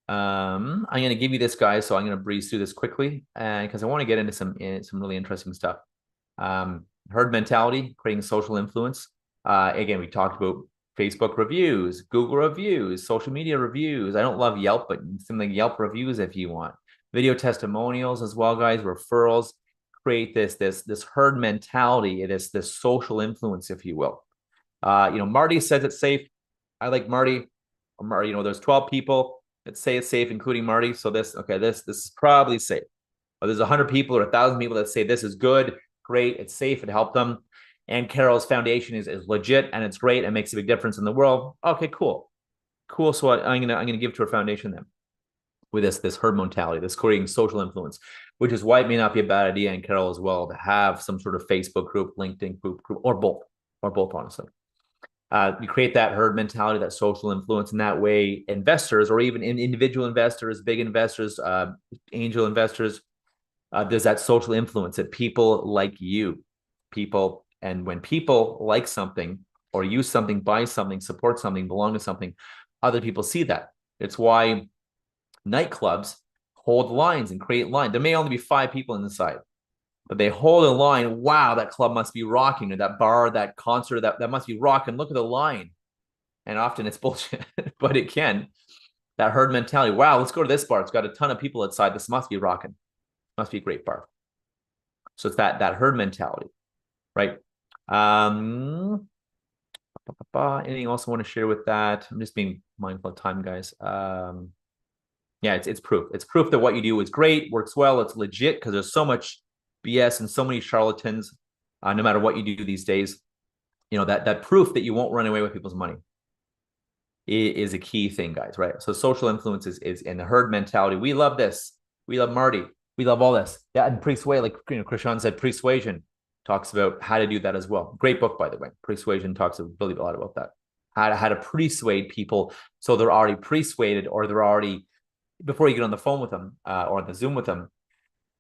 I'm going to give you this, guys, so I'm going to breeze through this quickly, and because I want to get into some really interesting stuff. Herd mentality, creating social influence. Again, we talked about Facebook reviews, Google reviews, social media reviews. I don't love Yelp, but something like Yelp reviews if you want. Video testimonials as well, guys. Referrals. Create this herd mentality. It is this social influence, if you will. Marty says it's safe. I like Marty. There's 12 people that say it's safe, including Marty. So this is probably safe. But there's 100 people or 1,000 people that say this is good, great, it's safe, it helped them. And Carol's foundation is legit and it's great and makes a big difference in the world. Okay, cool. So I'm gonna give to her foundation then with this herd mentality, this creating social influence, which is why it may not be a bad idea, and Carol as well, to have some sort of Facebook group, LinkedIn group, or both, honestly. You create that herd mentality, that social influence, and that way investors, or even individual investors, big investors, angel investors, there's that social influence that people like you. And when people like something or use something, buy something, support something, belong to something, other people see that. It's why nightclubs hold lines and create lines. There may only be 5 people inside, but they hold a line. Wow, that club must be rocking, or that bar, that concert, that must be rocking. Look at the line. And often it's bullshit, but it can. That herd mentality. Wow, let's go to this bar. It's got a ton of people outside. This must be rocking. Must be a great bar. So it's that herd mentality, right? Anything else I want to share with that? I'm just being mindful of time, guys. Yeah, it's proof. It's proof that what you do is great, works well, it's legit, because there's so much BS and so many charlatans, no matter what you do these days. That proof that you won't run away with people's money is a key thing, guys, right? So social influence is in the herd mentality. We love this. We love Marty. We love all this. Yeah, and Persuasion, like Krishan said, Persuasion talks about how to do that as well. Great book, by the way. Persuasion talks really a lot about that. How to persuade people so they're already persuaded, or they're already, before you get on the phone with them or on the Zoom with them.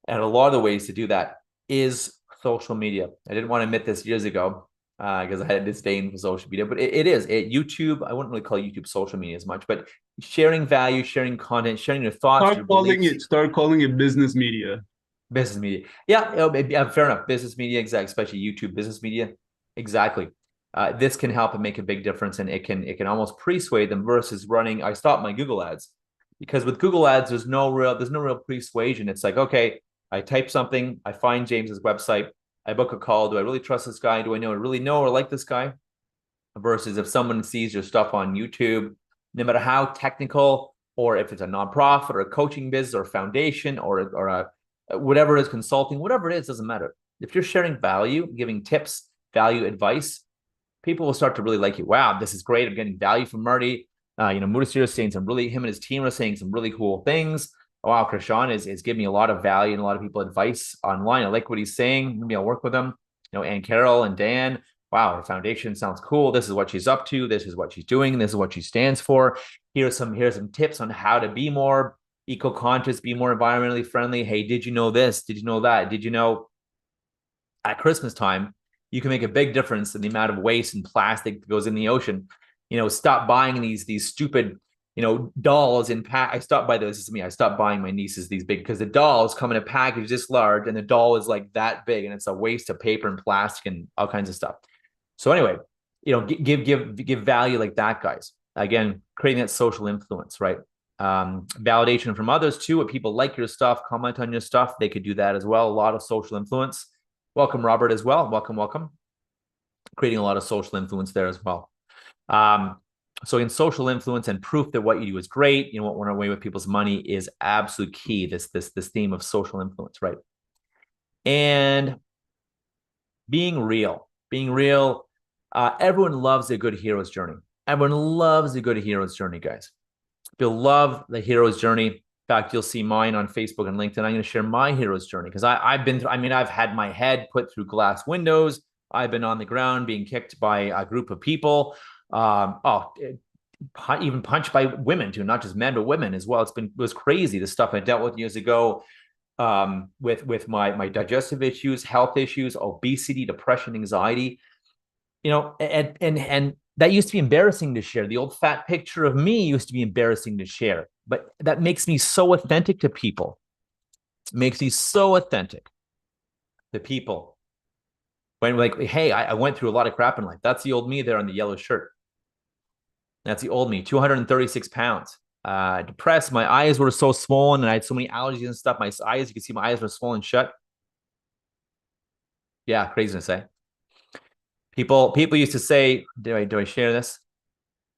And a lot of the ways to do that is social media. I didn't want to admit this years ago because I had a disdain for social media, but it is. YouTube, I wouldn't really call YouTube social media as much, but sharing value, sharing content, sharing your thoughts. Start calling it business media. Business media. Yeah, fair enough. Business media, exactly, especially YouTube business media. Exactly. This can help and make a big difference, and it can almost persuade them versus running. I stopped my Google ads, because with Google ads, there's no real persuasion. It's like, okay, I type something, I find James's website, I book a call. Do I really trust this guy? Do I really know or like this guy? Versus if someone sees your stuff on YouTube, no matter how technical, or if it's a nonprofit or a coaching business or foundation or a whatever it is, consulting, whatever it is, doesn't matter. If you're sharing value, giving tips, value, advice, people will start to really like you. Wow, this is great. I'm getting value from Marty. Mudasir is saying him and his team are saying some really cool things. Wow, Krishan is giving me a lot of value and a lot of people advice online. I like what he's saying. Maybe I'll work with him. And Carol and Dan. Wow, her foundation sounds cool. This is what she's up to. This is what she's doing. This is what she stands for. Here's some tips on how to be more eco-conscious, be more environmentally friendly. Hey, did you know this? Did you know that? Did you know at Christmas time, you can make a big difference in the amount of waste and plastic that goes in the ocean. Stop buying these stupid, dolls in pack. I stopped buying my nieces these big, because the dolls come in a package this large, and the doll is like that big, and it's a waste of paper and plastic and all kinds of stuff. So anyway, give value like that, guys. Again, creating that social influence, right? Validation from others too. If people like your stuff, comment on your stuff, they could do that as well. A lot of social influence. Welcome, Robert, as well. Welcome. Creating a lot of social influence there as well. So in social influence and proof that what you do is great, won't run away with people's money is absolute key. This theme of social influence, right? And being real. Everyone loves a good hero's journey. Everyone loves a good hero's journey, guys. You'll love the hero's journey. In fact, you'll see mine on Facebook and LinkedIn. I'm going to share my hero's journey, because I've been through, I've had my head put through glass windows. I've been on the ground being kicked by a group of people. even punched by women too, not just men, but women as well. It was crazy. The stuff I dealt with years ago, with my digestive issues, health issues, obesity, depression, anxiety, and that used to be embarrassing to share. The old fat picture of me used to be embarrassing to share, but that makes me so authentic to people. It makes me so authentic to people. When like, hey, I went through a lot of crap in life. That's the old me there on the yellow shirt. That's the old me, 236 pounds. Depressed. My eyes were so swollen and I had so many allergies and stuff. My eyes, you can see my eyes were swollen shut. Yeah, craziness, eh? People used to say, do I share this?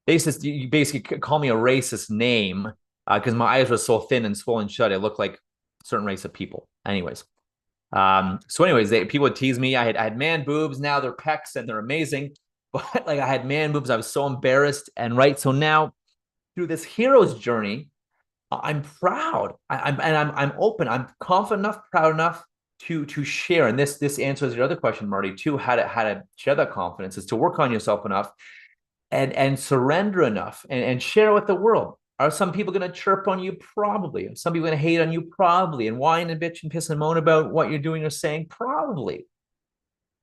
They used to, you basically call me a racist name because my eyes were so thin and swollen shut. It looked like a certain race of people. Anyways. People would tease me. I had man boobs. Now they're pecs and they're amazing. But like I had man boobs. I was so embarrassed. And right. So now through this hero's journey, I'm proud. I'm open. I'm confident enough, proud enough to share. And this answers your other question, Marty, too. How to share that confidence is to work on yourself enough and surrender enough and share with the world. Are some people going to chirp on you? Probably. Are some people going to hate on you? Probably. And whine and bitch and piss and moan about what you're doing or saying? Probably.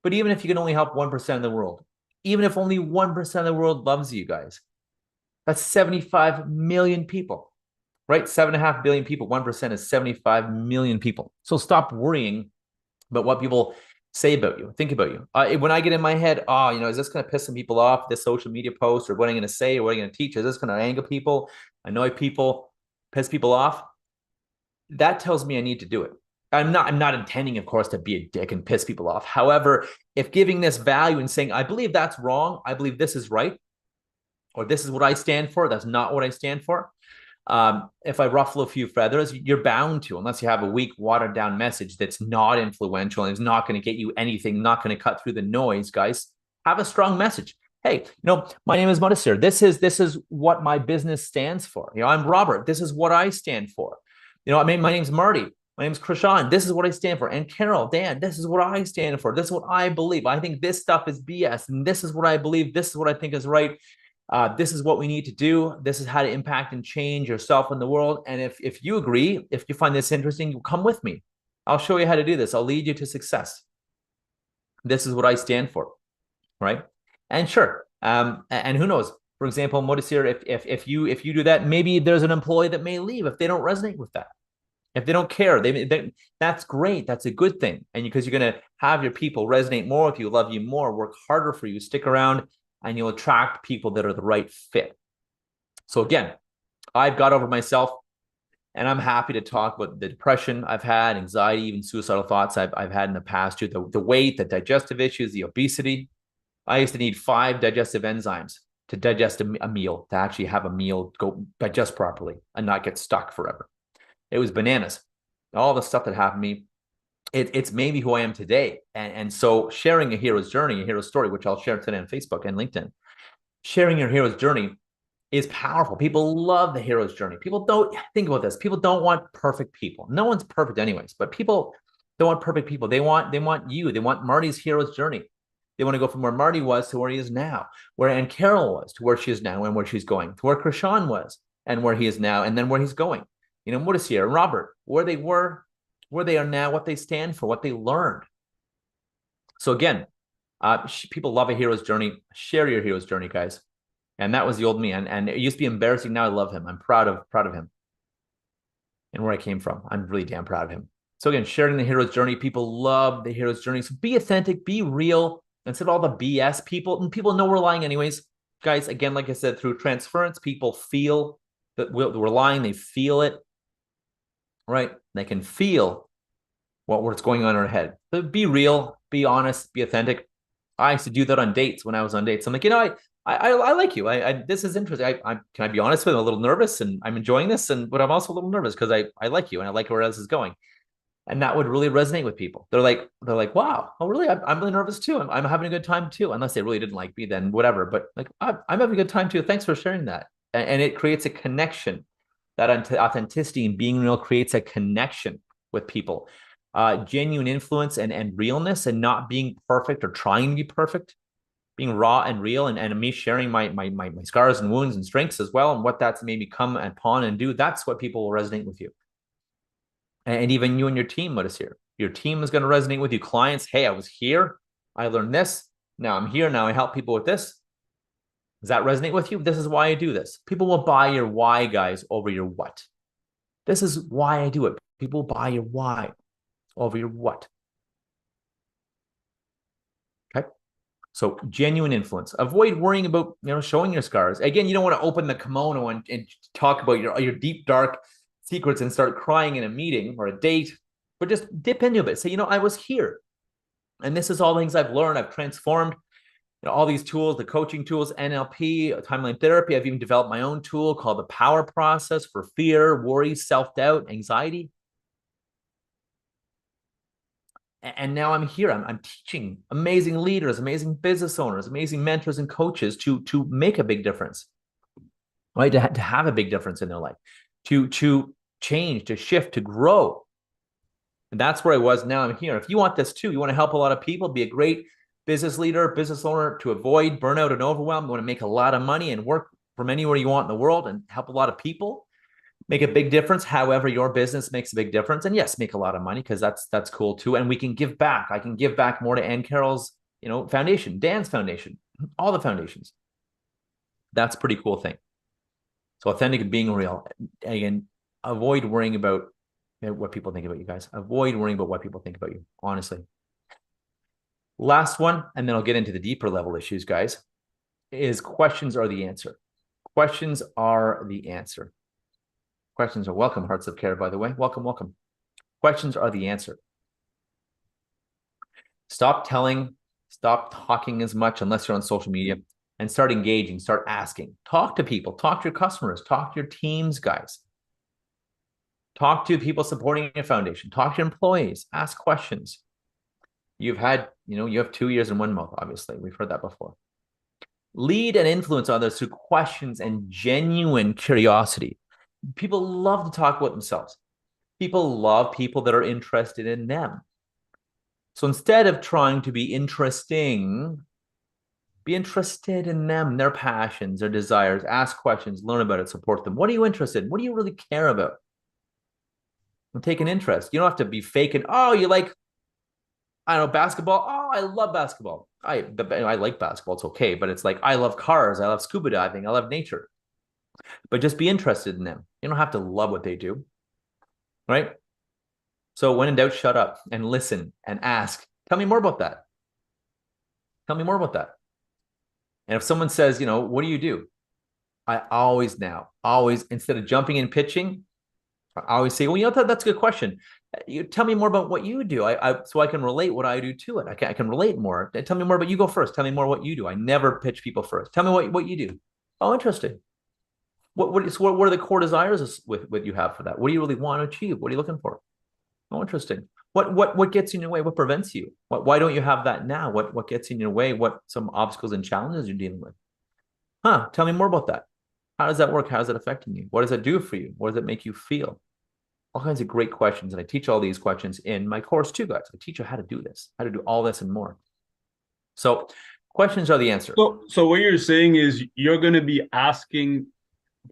But even if you can only help 1% of the world, even if only 1% of the world loves you guys, that's 75 million people, right? 7.5 billion people. 1% is 75 million people. So stop worrying about what people say about you, think about you. When I get in my head, is this going to piss some people off, this social media post, or what I'm going to say, or what I'm going to teach? Is this going to anger people, annoy people, piss people off? That tells me I need to do it. I'm not intending, of course, to be a dick and piss people off. However, if giving this value and saying, I believe that's wrong, I believe this is right, or this is what I stand for, that's not what I stand for. If I ruffle a few feathers, you're bound to, unless you have a weak, watered down message that's not influential and is not going to get you anything, not going to cut through the noise, guys. Have a strong message. Hey, my name is Mudasir. This is what my business stands for. I'm Robert. This is what I stand for. My name's Marty. My name's Krishan. This is what I stand for. And Carol, Dan, this is what I stand for. This is what I believe. I think this stuff is BS. And this is what I believe. This is what I think is right. This is what we need to do. This is how to impact and change yourself in the world. And if you agree, if you find this interesting, come with me. I'll show you how to do this. I'll lead you to success. This is what I stand for, right? And sure, and who knows? For example, Mudasir, if you do that, maybe there's an employee that may leave if they don't resonate with that. If they don't care, that's great. That's a good thing. And because you're going to have your people resonate more with you, love you more, work harder for you, stick around, and you'll attract people that are the right fit. So again, I've got over myself, and I'm happy to talk about the depression I've had, anxiety, even suicidal thoughts I've had in the past too, the weight, the digestive issues, the obesity. I used to need 5 digestive enzymes to digest a meal, to actually have a meal go digest properly and not get stuck forever. It was bananas. All the stuff that happened to me, it's maybe who I am today. And so sharing a hero's journey, a hero's story, which I'll share today on Facebook and LinkedIn, sharing your hero's journey is powerful. People love the hero's journey. People don't think about this. People don't want perfect people. No one's perfect anyways, but people don't want perfect people. They want you. They want Marty's hero's journey. They want to go from where Marty was to where he is now, where Ann Carol was to where she is now and where she's going, to where Krishan was and where he is now, and then where he's going. Mudasir and Robert, where they were, where they are now, what they stand for, what they learned. So again, people love a hero's journey. Share your hero's journey, guys. And that was the old me. And it used to be embarrassing. Now I love him. I'm proud of him and where I came from. I'm really damn proud of him. So again, sharing the hero's journey. People love the hero's journey. So be authentic, be real. Instead of all the BS, people know we're lying anyways. Guys, again, like I said, through transference, people feel that we're lying. They feel it, right? They can feel what's going on in our head. But be real, be honest, be authentic. I used to do that on dates when I was on dates. I'm like, I like you. This is interesting. Can I be honest with you? I'm a little nervous and I'm enjoying this, but I'm also a little nervous because I like you and I like where this is going. And that would really resonate with people. They're like, wow, oh really? I'm really nervous too. I'm having a good time too. Unless they really didn't like me, then whatever. But like, I'm having a good time too. Thanks for sharing that. And it creates a connection. That authenticity and being real creates a connection with people. Genuine influence and realness, and not being perfect or trying to be perfect. being raw and real, and me sharing my scars and wounds and strengths as well, and what that's made me come upon and do. That's what people will resonate with you. And even you and your team, what is here. Your team is going to resonate with you. Clients, hey, I was here. I learned this. Now I'm here. Now I help people with this. Does that resonate with you? This is why I do this. People will buy your why, guys, over your what. This is why I do it. People buy your why over your what. Okay. So genuine influence. Avoid worrying about, showing your scars. Again, you don't want to open the kimono and talk about your deep, dark secrets and start crying in a meeting or a date, but just dip into it. Say, I was here. And this is all things I've learned. I've transformed all these tools, the coaching tools, NLP, timeline therapy. I've even developed my own tool called the Power Process for fear, worry, self-doubt, anxiety. And now I'm here. I'm teaching amazing leaders, amazing business owners, amazing mentors and coaches to make a big difference, right? To have a big difference in their life, to change, to shift, to grow. And that's where I was. Now I'm here. If you want this too, you want to help a lot of people, be a great business leader, business owner, to avoid burnout and overwhelm. You want to make a lot of money and work from anywhere you want in the world and help a lot of people, make a big difference. However, your business makes a big difference. And yes, make a lot of money, because that's cool too. And we can give back. I can give back more to Ann Carroll's, foundation, Dan's foundation, all the foundations. That's a pretty cool thing. So authentic and being real. Again, avoid worrying about what people think about you guys. Avoid worrying about what people think about you, honestly. Last one, and then I'll get into the deeper level issues, guys, is questions are the answer. Questions are the answer. Questions are welcome, Hearts of Care, by the way. Welcome, welcome. Questions are the answer. Stop talking as much unless you're on social media, and start engaging, start asking. Talk to people, talk to your customers, talk to your teams, guys. Talk to people supporting your foundation, talk to your employees, ask questions. You have 2 years and 1 month, obviously. We've heard that before. Lead and influence others through questions and genuine curiosity. People love to talk about themselves. People love people that are interested in them. So instead of trying to be interesting, be interested in them, their passions, their desires. Ask questions, learn about it, support them. What are you interested in? What do you really care about? And take an interest. You don't have to be faking, you like, I don't know, basketball. Oh, I love basketball. I like basketball. It's okay. But it's like, I love cars. I love scuba diving. I love nature. But just be interested in them. You don't have to love what they do. Right? So when in doubt, shut up and listen and ask. Tell me more about that. Tell me more about that. And if someone says, what do you do? I always, instead of jumping in pitching, I always say, well, that's a good question. You tell me more about what you do. So I can relate what I do to it. I can relate more. Tell me more, but you go first. Tell me more what you do. I never pitch people first. Tell me what you do. Oh, interesting. What are the core desires with what you have for that? What do you really want to achieve? What are you looking for? Oh, interesting. What gets in your way? What prevents you? Why don't you have that now? What gets in your way? What some obstacles and challenges you're dealing with? Tell me more about that. How does that work? How is it affecting you? What does it do for you? What does it make you feel? All kinds of great questions. And I teach all these questions in my course too, guys. I teach you how to do this, how to do all this and more. So questions are the answer. So what you're saying is you're going to be asking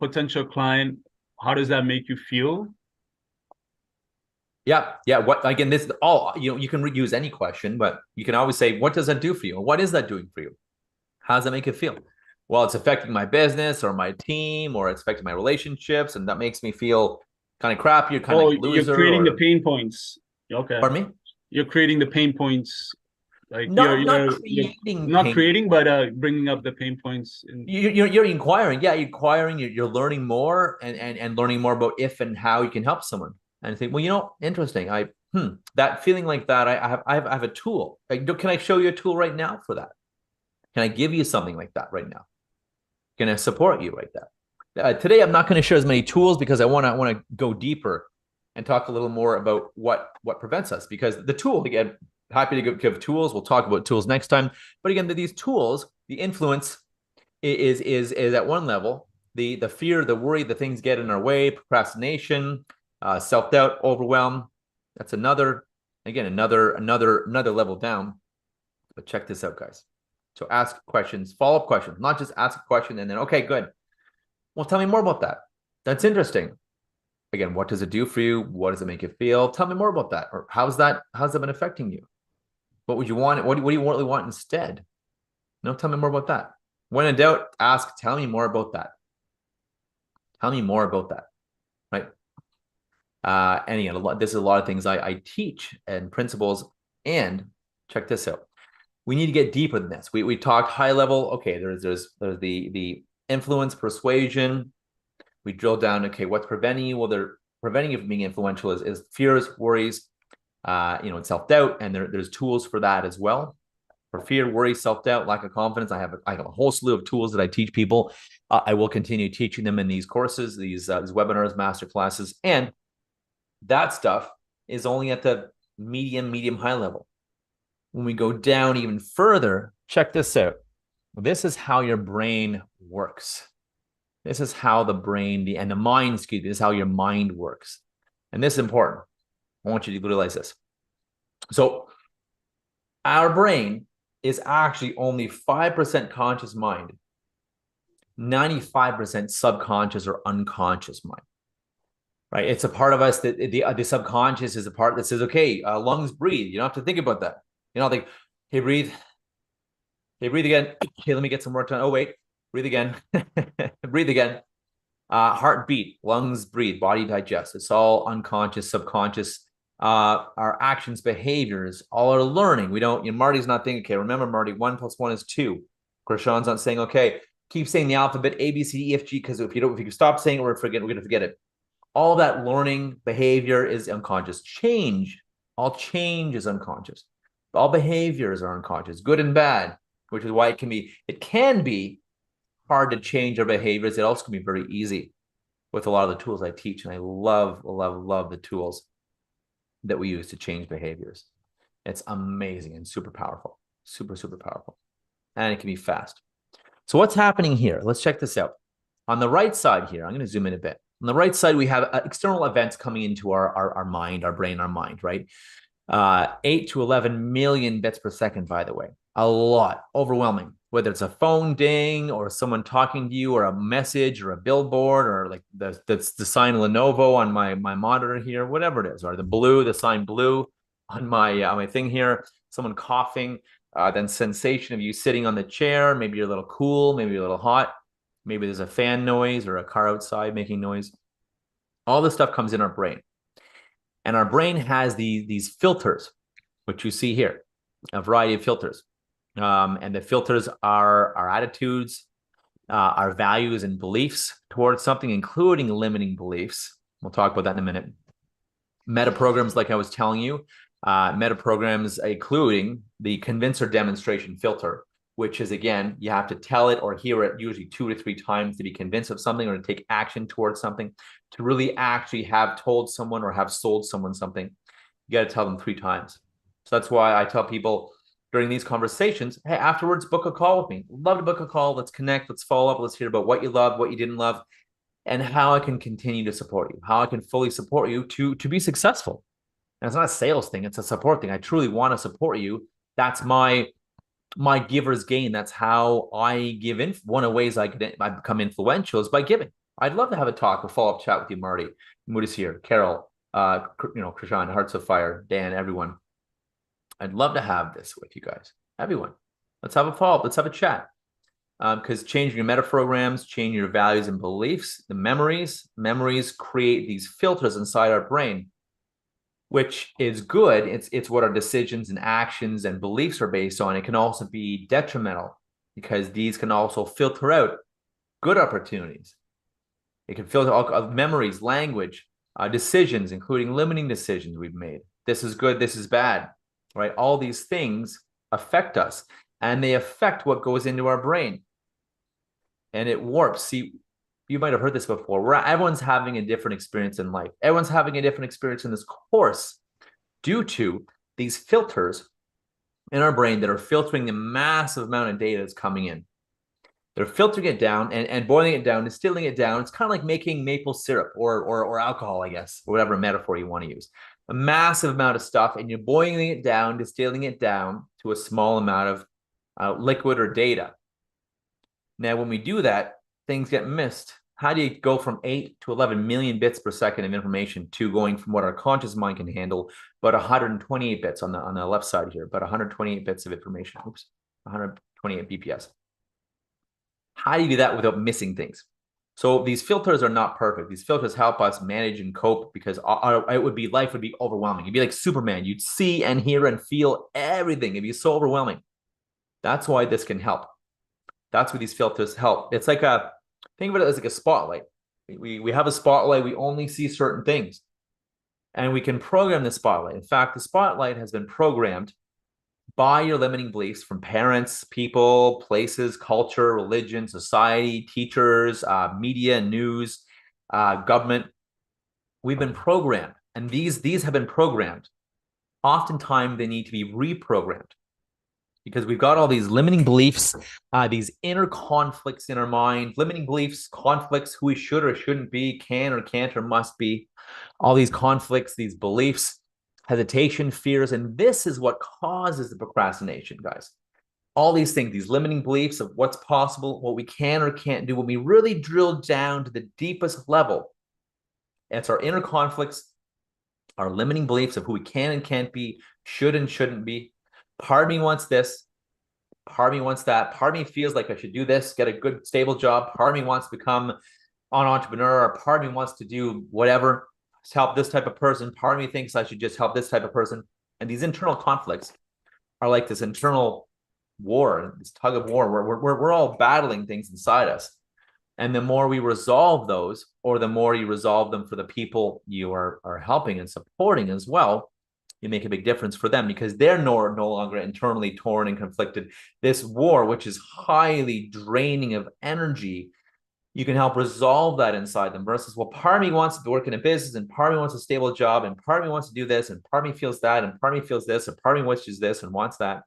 potential client, how does that make you feel? Yeah. What, again, this is all, you can use any question, but you can always say, what does that do for you? Or what is that doing for you? How does that make you feel? Well, it's affecting my business or my team, or it's affecting my relationships. And that makes me feel kind of crap. You're kind of loser. You're creating the pain points. Okay. Pardon me? You're creating the pain points. Like not creating, but bringing up the pain points. You're inquiring. Yeah, you're inquiring. You're learning more and learning more about if and how you can help someone. And I think, well, interesting. That feeling like that. I have a tool. Can I show you a tool right now for that? Can I give you something like that right now? Can I support you right there? Today, I'm not going to share as many tools because I want to go deeper and talk a little more about what prevents us. Because the tool, again, happy to give tools. We'll talk about tools next time. But again, these tools, the influence is at one level. The fear, the worry, the things get in our way, procrastination, self-doubt, overwhelm. That's another level down. But check this out, guys. So ask questions, follow-up questions, not just ask a question and then, okay, good. Well, tell me more about that. That's interesting. Again, what does it do for you? What does it make you feel? Tell me more about that. Or how's that been affecting you? What would you want? What do you really want instead? No, tell me more about that. When in doubt, ask, tell me more about that. Tell me more about that, right? And again, this is a lot of things I teach and principles. And check this out. We need to get deeper than this. We talked high level. Okay, there's the influence, persuasion. We drill down. Okay, what's preventing you? Well, they're preventing you from being influential is fears, worries, and self-doubt. And there's tools for that as well. For fear, worry, self-doubt, lack of confidence, I have a whole slew of tools that I teach people. I will continue teaching them in these courses, these webinars, master classes, and that stuff is only at the medium, high level. When we go down even further, check this out. This is how your brain works. This is how the brain and the mind, this is how your mind works. And this is important. I want you to realize this. So our brain is actually only 5% conscious mind, 95% subconscious or unconscious mind, right? It's a part of us that the subconscious is a part that says, okay, lungs breathe. You don't have to think about that. You know, like, hey, breathe. Hey, breathe again. Okay, let me get some work done. Oh, wait, breathe again. Breathe again. Heartbeat, lungs breathe, body digests. It's all unconscious, subconscious. Our actions, behaviors, all our learning. We don't, Marty's not thinking, okay, remember, Marty, 1 + 1 is 2. Krishan's not saying, okay, keep saying the alphabet, A, B, C, D, E, F, G, because if you stop saying it, we're going to forget it. All that learning behavior is unconscious. All change is unconscious. All behaviors are unconscious, good and bad, which is why it can be hard to change our behaviors. It also can be very easy with a lot of the tools I teach. And I love the tools that we use to change behaviors. It's amazing and super powerful, super powerful. And it can be fast. So what's happening here? Let's check this out. On the right side here, I'm going to zoom in a bit. On the right side, we have external events coming into our mind, our brain, our mind, right? 8 to 11 million bits per second, by the way. A lot, overwhelming. Whether it's a phone ding or someone talking to you or a message or a billboard or like that's the sign Lenovo on my monitor here, whatever it is, or the sign blue on my thing here, someone coughing, then sensation of you sitting on the chair, maybe you're a little cool, maybe you're a little hot, maybe there's a fan noise or a car outside making noise. All this stuff comes in our brain. And our brain has these filters, which you see here, a variety of filters. And the filters are our attitudes, our values and beliefs towards something, including limiting beliefs. We'll talk about that in a minute. Meta programs, like I was telling you, meta programs, including the convince or demonstration filter, which is, again, you have to tell it or hear it usually 2 to 3 times to be convinced of something or to take action towards something. To really actually have told someone or have sold someone something, you got to tell them 3 times. So that's why I tell people during these conversations, hey, afterwards, book a call with me. Love to book a call. Let's connect. Let's follow up. Let's hear about what you love, what you didn't love, and how I can continue to support you, how I can fully support you to be successful. And it's not a sales thing. It's a support thing. I truly want to support you. That's my giver's gain. That's how I give in. One of the ways I become influential is by giving. I'd love to have a talk, a follow-up chat with you, Marty. Mood is here. Carol, Krishan, Hearts of Fire, Dan, everyone. I'd love to have this with you guys, everyone. Let's have a follow-up. Let's have a chat. Because changing your meta programs, changing your values and beliefs, the memories create these filters inside our brain, which is good. It's what our decisions and actions and beliefs are based on. It can also be detrimental because these can also filter out good opportunities. It can filter all memories, language, decisions, including limiting decisions we've made. This is good, this is bad, right? All these things affect us and they affect what goes into our brain. And it warps. See, you might have heard this before. Everyone's having a different experience in life. Everyone's having a different experience in this course due to these filters in our brain that are filtering the massive amount of data that's coming in. They're filtering it down and boiling it down, distilling it down. It's kind of like making maple syrup or alcohol, I guess, or whatever metaphor you want to use. A massive amount of stuff, and you're boiling it down, distilling it down to a small amount liquid or data. Now, when we do that, things get missed. How do you go from 8 to 11 million bits per second of information to going from what our conscious mind can handle, but 128 bits on the left side here, but 128 bits of information. Oops, 128 BPS. How do you do that without missing things? So these filters are not perfect. These filters help us manage and cope because life would be overwhelming. It'd be like Superman. You'd see and hear and feel everything. It'd be so overwhelming. That's why this can help. That's where these filters help. It's like think of it as like a spotlight. We have a spotlight. We only see certain things. And we can program the spotlight. In fact, the spotlight has been programmed by your limiting beliefs from parents, people, places, culture, religion, society, teachers, media, news, government. We've been programmed, and these have been programmed. Oftentimes, they need to be reprogrammed because we've got all these limiting beliefs, these inner conflicts in our mind, limiting beliefs, conflicts, who we should or shouldn't be, can or can't or must be, all these conflicts, these beliefs, hesitation, fears, and this is what causes the procrastination, guys. All these things, these limiting beliefs of what's possible, what we can or can't do, when we really drill down to the deepest level, it's our inner conflicts, our limiting beliefs of who we can and can't be, should and shouldn't be. Part of me wants this, part of me wants that, part of me feels like I should do this, get a good, stable job, part of me wants to become an entrepreneur, or part of me wants to do whatever, help this type of person. Part of me thinks I should just help this type of person. And these internal conflicts are like this internal war, this tug of war, where we're all battling things inside us. And the more we resolve those, or the more you resolve them for the people you are helping and supporting as well, you make a big difference for them because they're no longer internally torn and conflicted. This war, which is highly draining of energy, you can help resolve that inside them versus, well, part of me wants to work in a business and part of me wants a stable job and part of me wants to do this and part of me feels that and part of me feels this and part of me wishes this and wants that.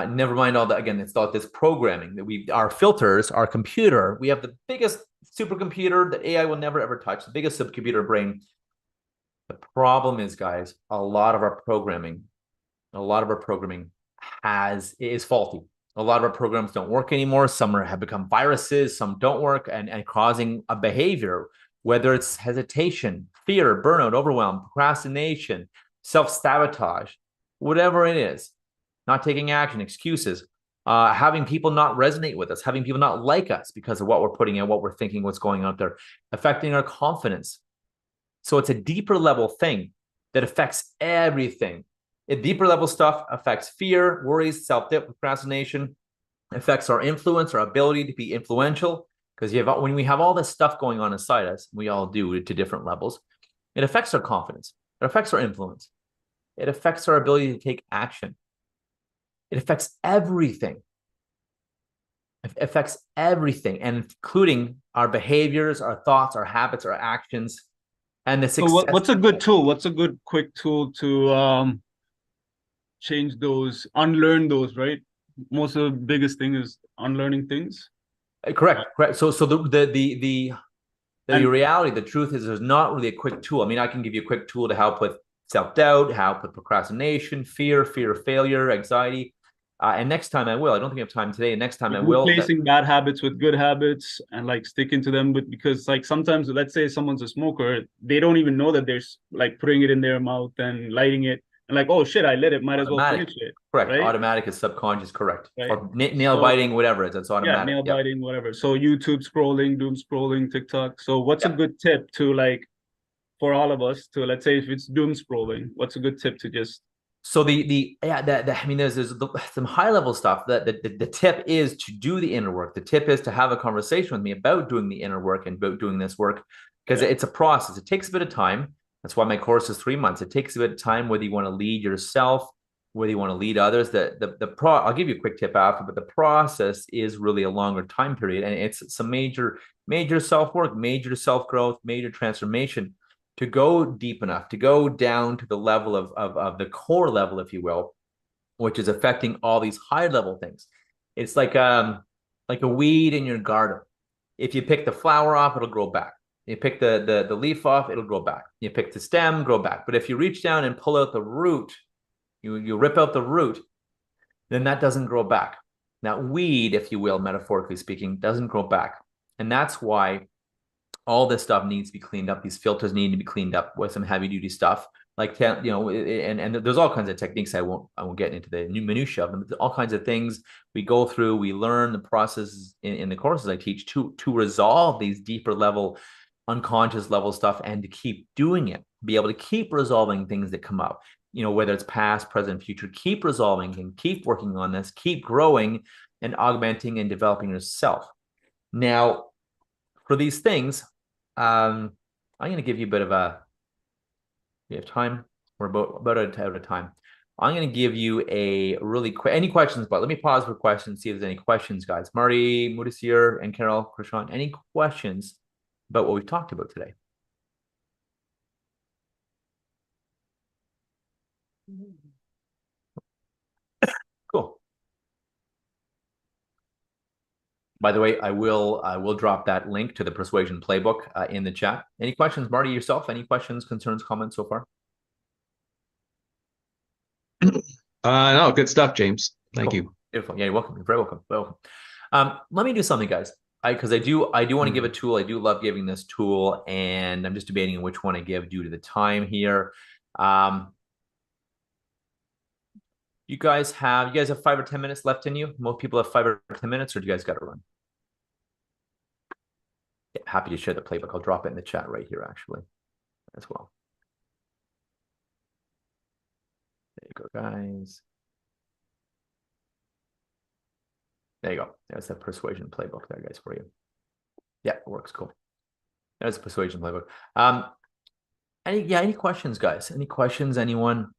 Never mind all that. Again, it's all this programming that our filters, our computer, we have the biggest supercomputer that AI will never ever touch, the biggest supercomputer brain. The problem is, guys, a lot of our programming is faulty. A lot of our programs don't work anymore. Some have become viruses, some don't work, and causing a behavior, whether it's hesitation, fear, burnout, overwhelm, procrastination, self-sabotage, whatever it is, not taking action, excuses, having people not resonate with us, having people not like us because of what we're putting in, what we're thinking, what's going out there, affecting our confidence. So it's a deeper level thing that affects everything. A deeper level stuff affects fear, worries, self-doubt, procrastination, affects our influence, our ability to be influential. Because when we have all this stuff going on inside us, we all do to different levels, it affects our confidence. It affects our influence. It affects our ability to take action. It affects everything. It affects everything, and including our behaviors, our thoughts, our habits, our actions, and the success. So what's a good tool? What's a good quick tool to change those, unlearn those, right? Most of the biggest thing is unlearning things. Correct. So the reality, the truth is there's not really a quick tool. I mean, I can give you a quick tool to help with self-doubt, help with procrastination, fear of failure, anxiety. And next time I will. I don't think I have time today. Next time I will. Replacing bad habits with good habits and like sticking to them, because like sometimes, let's say someone's a smoker, they don't even know that they're like putting it in their mouth and lighting it, and like, oh shit, I lit it, might as well finish it. Correct. Right? Automatic is subconscious. Correct. Right. Or nail biting, whatever it is. It's automatic. Yeah, nail biting, whatever. So YouTube scrolling, doom scrolling, TikTok. So what's a good tip to like for all of us to, let's say if it's doom scrolling, what's a good tip to just? So I mean, there's some high level stuff that the tip is to do the inner work. The tip is to have a conversation with me about doing the inner work and about doing this work, because it's a process. It takes a bit of time. That's why my course is 3 months. It takes a bit of time, whether you want to lead yourself, whether you want to lead others. I'll give you a quick tip after, but the process is really a longer time period, and it's some major self-work, major self-growth, major transformation to go deep enough, to go down to the level of the core level, if you will, which is affecting all these high level things. It's like a weed in your garden. If you pick the flower off, it'll grow back. You pick the leaf off, it'll grow back. You pick the stem, grow back. But if you reach down and pull out the root, you rip out the root, then that doesn't grow back. Now, weed, if you will, metaphorically speaking, doesn't grow back. And that's why all this stuff needs to be cleaned up. These filters need to be cleaned up with some heavy duty stuff. Like, you know, and there's all kinds of techniques. I won't get into the minutiae of them. All kinds of things we go through. We learn the processes in the courses I teach to resolve these deeper level, unconscious level stuff, and to keep doing it. Be able to keep resolving things that come up. You know, whether it's past, present, future. Keep resolving and keep working on this. Keep growing and augmenting and developing yourself. Now, for these things, I'm going to give you a bit of a. We have time. We're about out of time. I'm going to give you a really quick. Any questions? But let me pause for questions. See if there's any questions, guys. Marty, Mudasir, and Carol, Krishan. Any questions about what we've talked about today? Cool. By the way, I will drop that link to the Persuasion Playbook in the chat. Any questions, Marty, yourself? Any questions, concerns, comments so far? No, good stuff, James. Thank Cool. you. Beautiful. Yeah, you're welcome. You're very welcome. Welcome. Let me do something, guys. Because I do want to give a tool. I do love giving this tool, and I'm just debating which one I give due to the time here. You guys have 5 or 10 minutes left in you? Most people have 5 or 10 minutes, or do you guys got to run? Yeah, happy to share the playbook. I'll drop it in the chat right here, actually, as well. There you go, guys. There you go. There's the Persuasion Playbook there, guys, for you. Yeah, it works. Cool. There's the Persuasion Playbook. Any questions, guys? Any questions? Anyone?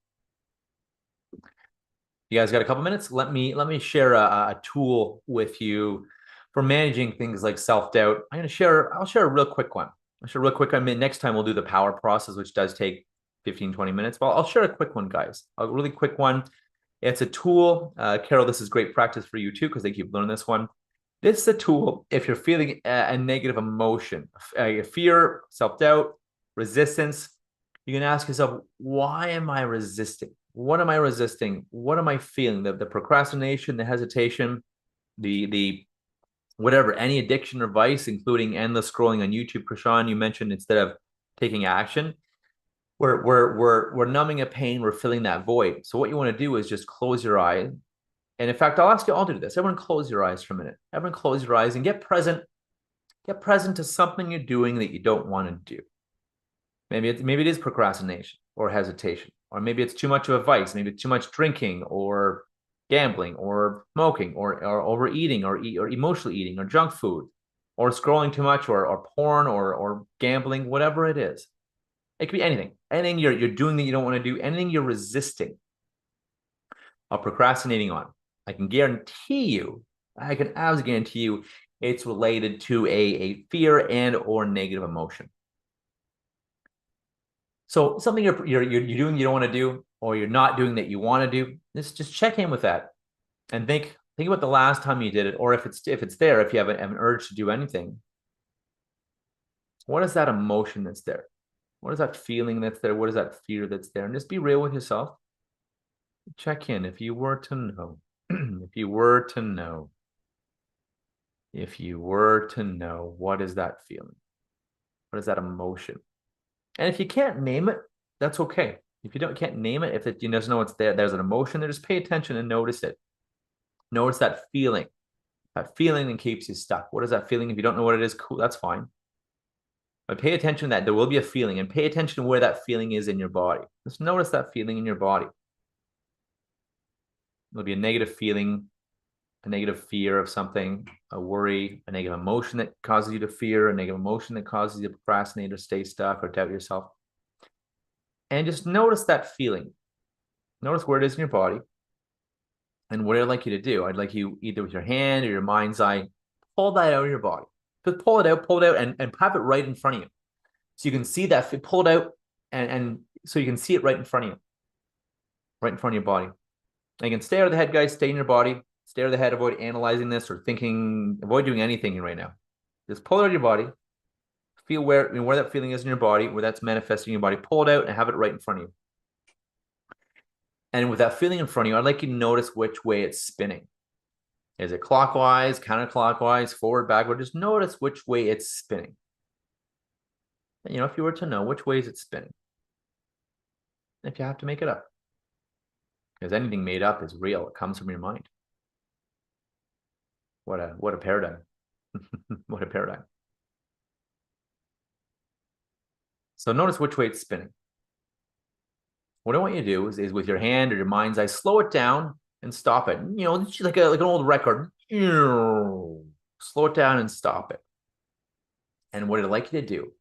You guys got a couple minutes? Let me share a tool with you for managing things like self-doubt. I'll share a real quick one. I mean, next time we'll do the power process, which does take 15, 20 minutes. But I'll share a quick one, guys. A really quick one. It's a tool. Carol, this is great practice for you too, because they keep learning this one. This is a tool if you're feeling a negative emotion, fear, self-doubt, resistance. You can ask yourself, why am I resisting? What am I resisting? What am I feeling? The procrastination, the hesitation, the whatever, any addiction or vice, including endless scrolling on YouTube. Krishan, you mentioned instead of taking action, we're numbing a pain, we're filling that void. So what you want to do is just close your eyes. And in fact, I'll ask you all to do this. Everyone close your eyes for a minute. Everyone close your eyes and get present. Get present to something you're doing that you don't want to do. Maybe it is procrastination or hesitation, or maybe it's too much of a vice. Maybe it's too much drinking or gambling or smoking or overeating or emotional eating or junk food or scrolling too much or porn or gambling, whatever it is. It could be anything you're doing that you don't want to do, anything you're resisting or procrastinating on. I can absolutely guarantee you it's related to a fear and or negative emotion. So something you're doing you don't want to do, or you're not doing that you want to do, just check in with that and think about the last time you did it, or if it's there, if you have an urge to do anything, what is that emotion that's there? What is that feeling that's there? What is that fear that's there? And just be real with yourself. Check in. If you were to know, if you were to know, what is that feeling? What is that emotion? And if you can't name it, that's okay. If you can't name it, if you just know it's there, there's an emotion there, just pay attention and notice it. Notice that feeling that keeps you stuck. What is that feeling? If you don't know what it is, cool, that's fine. But pay attention that there will be a feeling, and pay attention to where that feeling is in your body. Just notice that feeling in your body. There'll be a negative feeling, a negative fear of something, a worry, a negative emotion that causes you to fear, a negative emotion that causes you to procrastinate or stay stuck or doubt yourself. And just notice that feeling. Notice where it is in your body. And what I'd like you to do, I'd like you either with your hand or your mind's eye, pull that out of your body. Just pull it out and have it right in front of you. So you can see that, pull it out and so you can see it right in front of you. Right in front of your body. And you can stay out of the head, guys, stay in your body. Stay out of the head, avoid analyzing this or thinking, avoid doing anything right now. Just pull it out of your body. Feel where that feeling is in your body, where that's manifesting in your body. Pull it out and have it right in front of you. And with that feeling in front of you, I'd like you to notice which way it's spinning. Is it clockwise, counterclockwise, forward, backward? Just notice which way it's spinning. And, you know, if you were to know which way is it spinning, if you have to make it up, because anything made up is real. It comes from your mind. What a paradigm. What a paradigm. So notice which way it's spinning. What I want you to do is with your hand or your mind's eye, slow it down and stop it. You know, it's like an old record. Slow it down and stop it. And what I'd like you to do,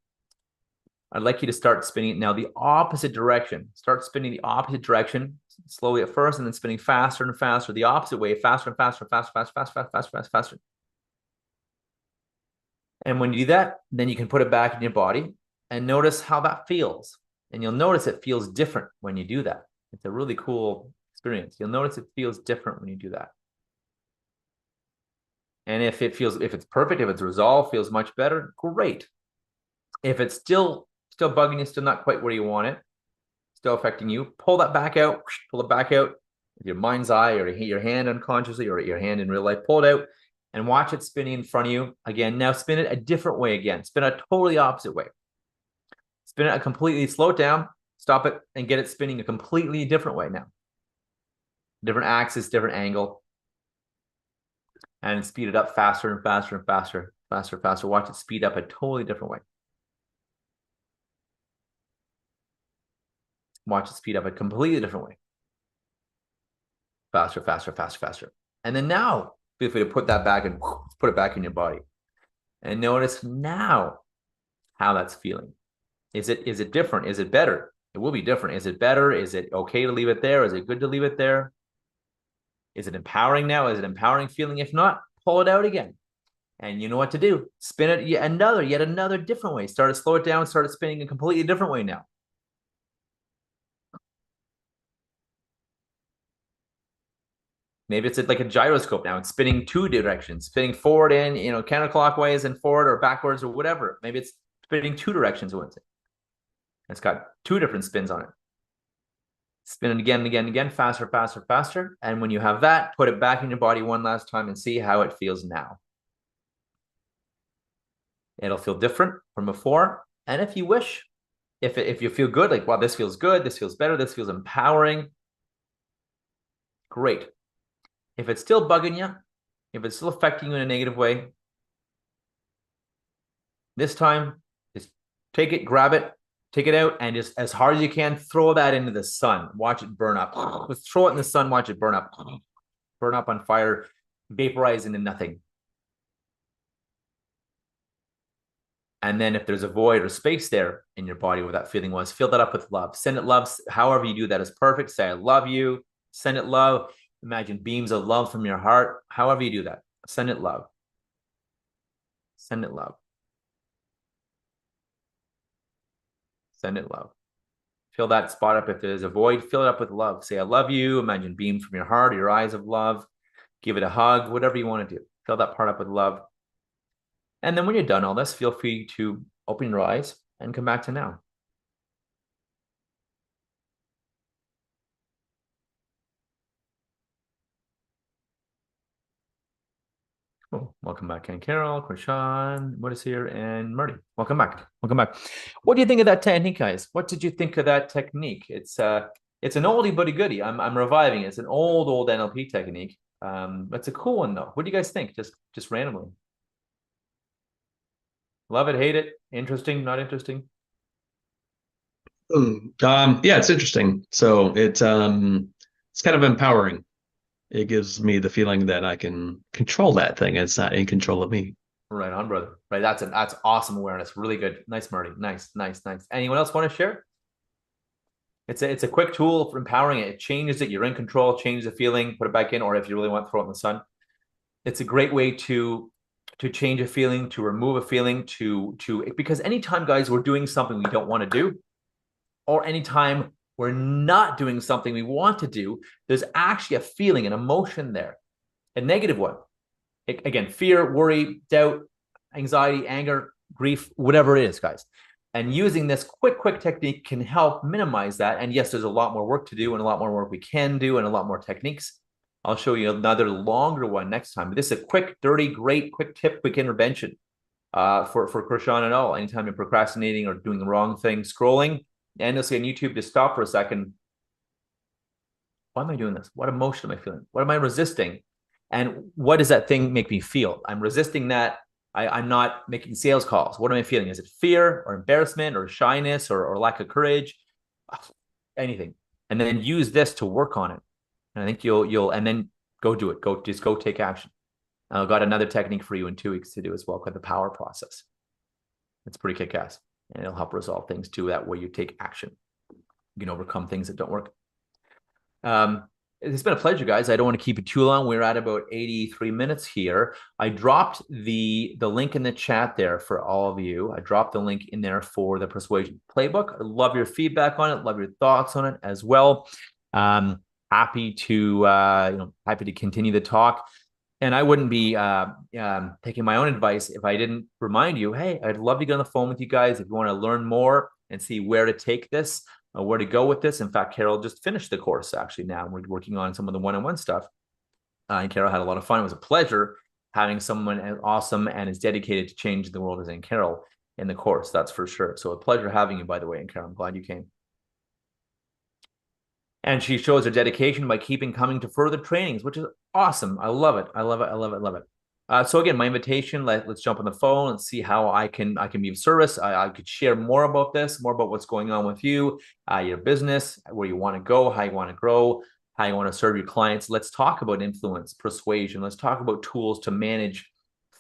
I'd like you to start spinning it now the opposite direction. Start spinning the opposite direction slowly at first, and then spinning faster and faster the opposite way, faster and faster, faster, faster, faster, faster, faster, faster, faster. And when you do that, then you can put it back in your body and notice how that feels. And you'll notice it feels different when you do that. It's a really cool experience. You'll notice it feels different when you do that. And if it's perfect, if it's resolved, feels much better, great. If it's still bugging you, still not quite where you want it, still affecting you, pull that back out, pull it back out with your mind's eye or your hand unconsciously or your hand in real life, pull it out and watch it spinning in front of you. Again, now spin it a different way again. Spin it a totally opposite way. Spin it a completely, slow it down, stop it, and get it spinning a completely different way now. Different axis, different angle. And speed it up faster and faster and faster, faster, faster. Watch it speed up a totally different way. Watch it speed up a completely different way. Faster, faster, faster, faster. And then now, feel free to put that back and put it back in your body. And notice now how that's feeling. Is it different? Is it better? It will be different. Is it better? Is it okay to leave it there? Is it good to leave it there? Is it empowering now? Is it empowering feeling? If not, pull it out again. And you know what to do. Spin it yet another different way. Start to slow it down, start it spinning a completely different way now. Maybe it's like a gyroscope now. It's spinning two directions, spinning forward and, you know, counterclockwise and forward or backwards or whatever. Maybe it's spinning two directions. It's got two different spins on it. Spin it again and again and again, faster, faster, faster. And when you have that, put it back in your body one last time and see how it feels now. It'll feel different from before. And if you wish, if you feel good, like, wow, this feels good, this feels better, this feels empowering, great. If it's still bugging you, if it's still affecting you in a negative way, this time, just take it, grab it, take it out, and just as hard as you can, throw that into the sun. Watch it burn up. Let's throw it in the sun, watch it burn up. Burn up on fire, vaporize into nothing. And then if there's a void or space there in your body where that feeling was, fill that up with love. Send it love. However you do that is perfect. Say, I love you. Send it love. Imagine beams of love from your heart. However you do that, send it love. Send it love. Send it love. Fill that spot up. If there's a void, fill it up with love. Say, I love you. Imagine beams from your heart, your eyes of love. Give it a hug, whatever you want to do. Fill that part up with love. And then when you're done all this, feel free to open your eyes and come back to now. Cool. Welcome back, Ken Carroll, Krishan, what is here, and Marty. Welcome back. Welcome back. What do you think of that technique, guys? What did you think of that technique? It's an oldie but a goodie. I'm reviving it. It's an old NLP technique. It's a cool one though. What do you guys think? Just randomly. Love it, hate it, interesting, not interesting? Yeah, it's interesting. So it's kind of empowering. It gives me the feeling that I can control that thing. It's not in control of me. Right on, brother. Right, that's awesome awareness. Really good. Nice, Marty. Nice. Anyone else want to share? It's a quick tool for empowering it. It changes it. You're in control. Change the feeling. Put it back in, or if you really want, throw it in the sun. It's a great way to change a feeling, to remove a feeling, because anytime, guys, we're doing something we don't want to do, or anytime we're not doing something we want to do, there's actually a feeling, an emotion there, a negative one. Again, fear, worry, doubt, anxiety, anger, grief, whatever it is, guys. And using this quick technique can help minimize that. And yes, there's a lot more work to do and a lot more work we can do and a lot more techniques. I'll show you another longer one next time. But this is a quick, dirty, great, quick tip, quick intervention for Krishan and all. Anytime you're procrastinating or doing the wrong thing, scrolling, and you'll see on YouTube, just stop for a second. Why am I doing this? What emotion am I feeling? What am I resisting? And what does that thing make me feel? I'm resisting that. I'm not making sales calls. What am I feeling? Is it fear or embarrassment or shyness or lack of courage? Anything. And then use this to work on it. And I think you'll and then go do it. Just go take action. I've got another technique for you in 2 weeks to do as well, called the power process. It's pretty kick-ass. And it'll help resolve things too. That way you take action. You can overcome things that don't work. It's been a pleasure, guys. I don't want to keep it too long. We're at about 83 minutes here. I dropped the link in the chat there for all of you. I dropped the link in there for the Persuasion Playbook. I love your feedback on it. Love your thoughts on it as well. Happy to continue the talk. And I wouldn't be taking my own advice if I didn't remind you, hey, I'd love to get on the phone with you guys if you want to learn more and see where to take this. Where to go with this. In fact, Carol just finished the course actually now. We're working on some of the one-on-one stuff. And Carol had a lot of fun. It was a pleasure having someone as awesome and as dedicated to changing the world as Ann Carol in the course, that's for sure. So a pleasure having you, by the way, Ann Carol. I'm glad you came. And she shows her dedication by keeping coming to further trainings, which is awesome. I love it. I love it. I love it. Love it. So again, my invitation, let's jump on the phone and see how I can be of service. I could share more about this, more about what's going on with you, your business, where you want to go, how you want to grow, how you want to serve your clients. Let's talk about influence, persuasion. Let's talk about tools to manage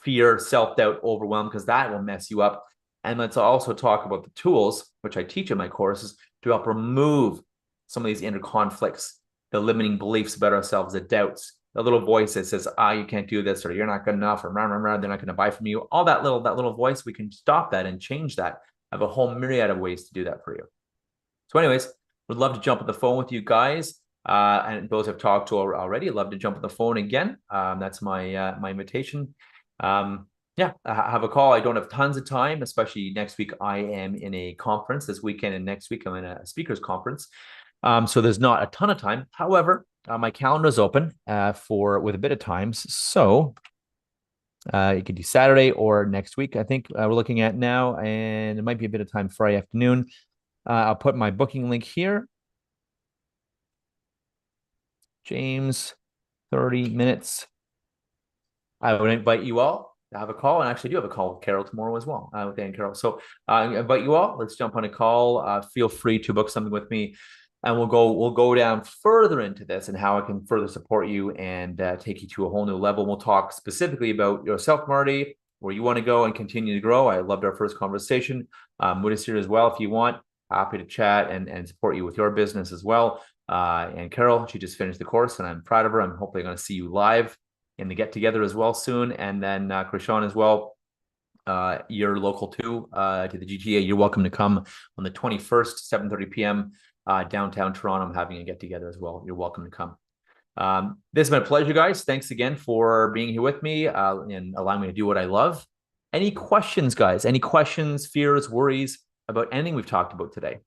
fear, self-doubt, overwhelm, because that will mess you up. And let's also talk about the tools, which I teach in my courses, to help remove some of these inner conflicts, the limiting beliefs about ourselves, the doubts, the little voice that says, you can't do this, or you're not good enough, or rah, rah, rah, they're not going to buy from you. All that little voice, we can stop that and change that. I have a whole myriad of ways to do that for you. So anyways, would love to jump on the phone with you guys. And those I've talked to already, I'd love to jump on the phone again. That's my my invitation. Yeah, have a call. I don't have tons of time, especially next week. I am in a conference this weekend, and next week I'm in a speakers conference. So there's not a ton of time. However, my calendar is open with a bit of time. So you could do Saturday or next week. I think we're looking at now, and it might be a bit of time Friday afternoon. I'll put my booking link here. James, 30 minutes. I would invite you all to have a call, and I actually do have a call with Carol tomorrow as well, with Ann Carol. So I invite you all. Let's jump on a call. Feel free to book something with me, and we'll go down further into this and how I can further support you and take you to a whole new level. We'll talk specifically about yourself, Marty, where you want to go and continue to grow. I loved our first conversation. Mood is here as well if you want. Happy to chat and support you with your business as well. And Carol, she just finished the course, and I'm proud of her. I'm hopefully going to see you live in the get together as well soon. And then Krishan as well. You're local too to the GTA. You're welcome to come on the 21st, 7:30 p.m. Downtown Toronto. I'm having a get together as well. You're welcome to come. This has been a pleasure, guys. Thanks again for being here with me and allowing me to do what I love. Any questions, guys? Any questions, fears, worries about anything we've talked about today?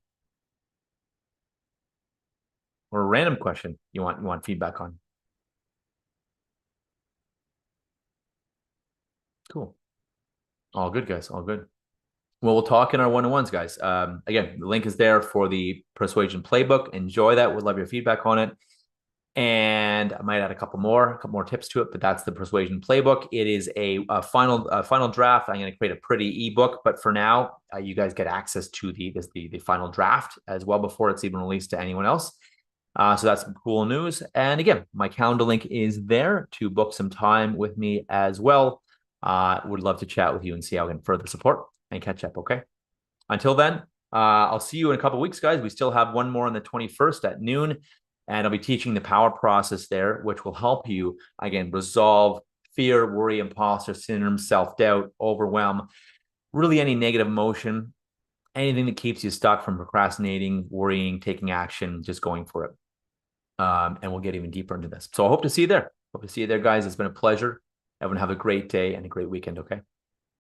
Or a random question you want feedback on? Cool. All good, guys. All good. Well, we'll talk in our one-on-ones, guys. Again, the link is there for the Persuasion Playbook. Enjoy that. We'd love your feedback on it. And I might add a couple more tips to it, but that's the Persuasion Playbook. It is a final draft. I'm going to create a pretty ebook, but for now, you guys get access to the final draft as well before it's even released to anyone else. So that's some cool news. And again, my calendar link is there to book some time with me as well. Would love to chat with you and see how I can further support and catch up. Okay. Until then, I'll see you in a couple of weeks, guys. We still have one more on the 21st at noon, and I'll be teaching the power process there, which will help you again resolve fear, worry, imposter syndrome, self-doubt, overwhelm, really any negative emotion, anything that keeps you stuck from procrastinating, worrying, taking action, just going for it. And we'll get even deeper into this. So I hope to see you there. Hope to see you there, guys. It's been a pleasure. Everyone have a great day and a great weekend, okay?